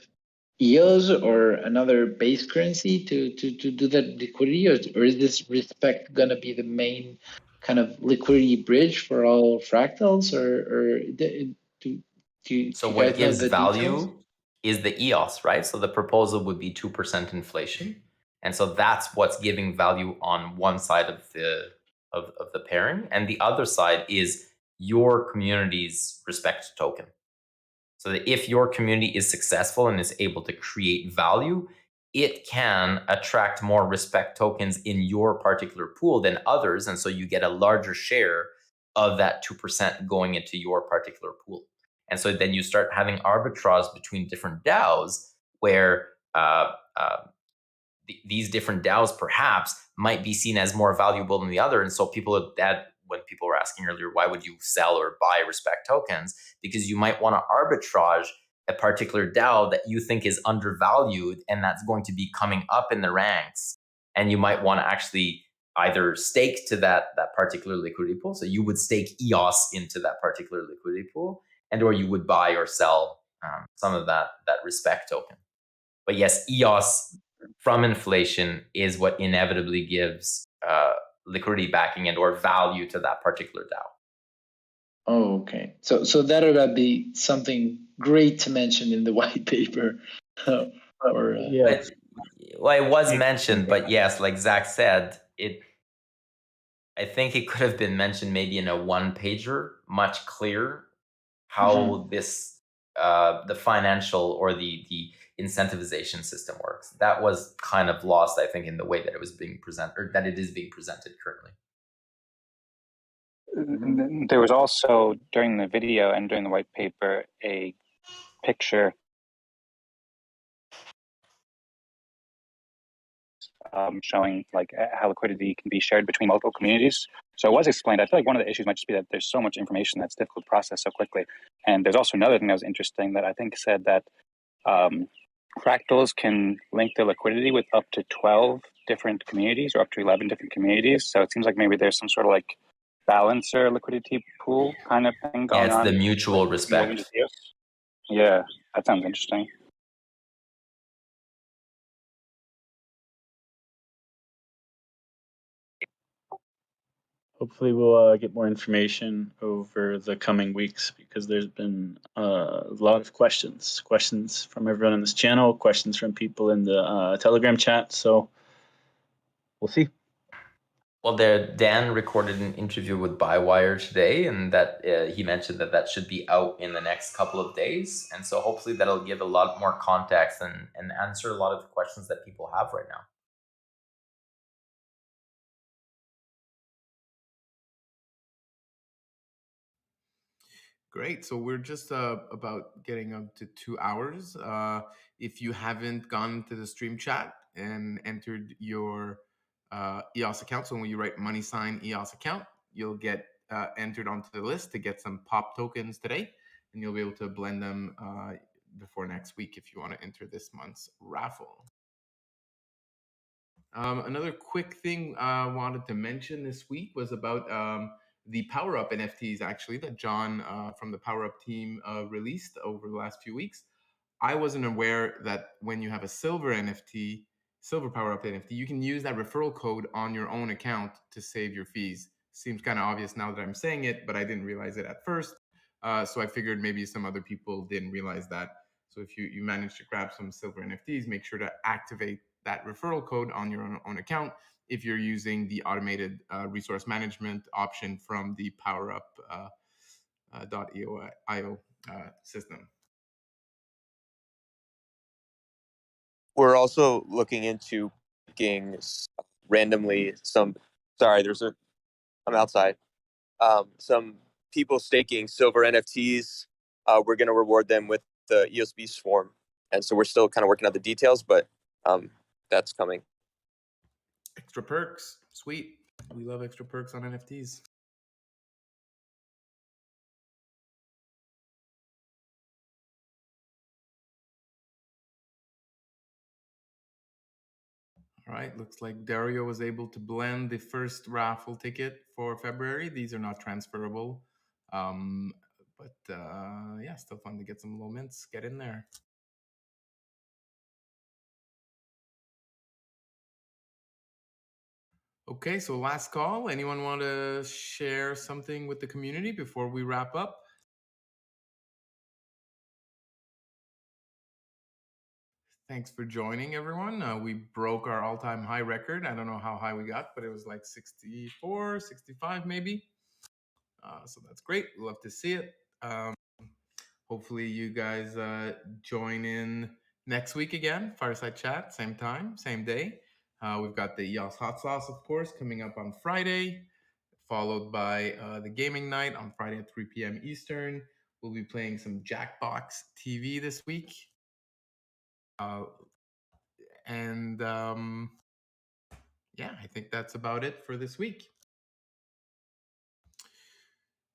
EOS or another base currency to do that liquidity, or is this respect going to be the main kind of liquidity bridge for all fractals, or So what gives value is the EOS, right? So the proposal would be 2% inflation. And so that's what's giving value on one side of the pairing. And the other side is your community's respect token. So that if your community is successful and is able to create value, it can attract more respect tokens in your particular pool than others. And so you get a larger share of that 2% going into your particular pool. And so then you start having arbitrage between different DAOs, where these different DAOs perhaps might be seen as more valuable than the other. And so when people were asking earlier, why would you sell or buy respect tokens? Because you might want to arbitrage a particular DAO that you think is undervalued, and that's going to be coming up in the ranks. And you might want to actually either stake to that particular liquidity pool. So you would stake EOS into that particular liquidity pool, and or you would buy or sell some of that respect token. But yes, EOS from inflation is what inevitably gives liquidity backing and or value to that particular DAO. Oh, okay. So that would be something great to mention in the white paper. Yeah. Well, it was mentioned, but yes, like Zach said, I think it could have been mentioned maybe in a one-pager, much clearer how this the financial or the incentivization system works. That was kind of lost, I think, in the way that it was being presented, or that it is being presented currently. There was also, during the video and during the white paper, a picture showing like how liquidity can be shared between multiple communities. So it was explained. I feel like one of the issues might just be that there's so much information that's difficult to process so quickly. And there's also another thing that was interesting that I think said that fractals can link their liquidity with up to 12 different communities, or up to 11 different communities. So it seems like maybe there's some sort of like balancer liquidity pool kind of thing going on. Yeah, it's the mutual respect. Yeah, that sounds interesting. Hopefully we'll get more information over the coming weeks, because there's been a lot of questions from everyone on this channel, questions from people in the Telegram chat. So we'll see. Well, Dan recorded an interview with Bywire today, and that he mentioned that should be out in the next couple of days. And so hopefully that'll give a lot more context and answer a lot of the questions that people have right now. Great. So we're just about getting up to 2 hours. If you haven't gone to the stream chat and entered your EOS account, so when you write $EOS account, you'll get entered onto the list to get some POP tokens today, and you'll be able to blend them before next week if you want to enter this month's raffle. Another quick thing I wanted to mention this week was about the Power Up NFTs, actually, that John from the Power Up team released over the last few weeks. I wasn't aware that when you have a silver NFT, silver Power Up NFT, you can use that referral code on your own account to save your fees. Seems kind of obvious now that I'm saying it, but I didn't realize it at first. So I figured maybe some other people didn't realize that. So if you manage to grab some silver NFTs, make sure to activate that referral code on your own account if you're using the automated resource management option from the PowerUp.io system. We're also looking into picking randomly some. Sorry, I'm outside. Some people staking silver NFTs. We're going to reward them with the EOS Beast form, and so we're still kind of working out the details, but that's coming. Extra perks, sweet. We love extra perks on NFTs. All right, looks like Dario was able to blend the first raffle ticket for February. These are not transferable, but yeah, still fun to get some little mints. Get in there. Okay, so last call. Anyone want to share something with the community before we wrap up? Thanks for joining, everyone. We broke our all-time high record. I don't know how high we got, but it was like 64, 65 maybe. So that's great. We'd love to see it. Hopefully you guys join in next week again. Fireside chat, same time, same day. We've got the EOS Hot Sauce, of course, coming up on Friday, followed by the gaming night on Friday at 3 p.m. Eastern. We'll be playing some Jackbox TV this week. Yeah, I think that's about it for this week.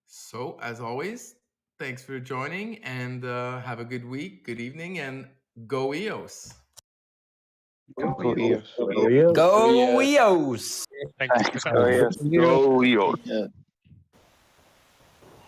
So, as always, thanks for joining, and have a good week, good evening, and go EOS! Go EOS. Go EOS! Thanks. Go EOS. Go EOS.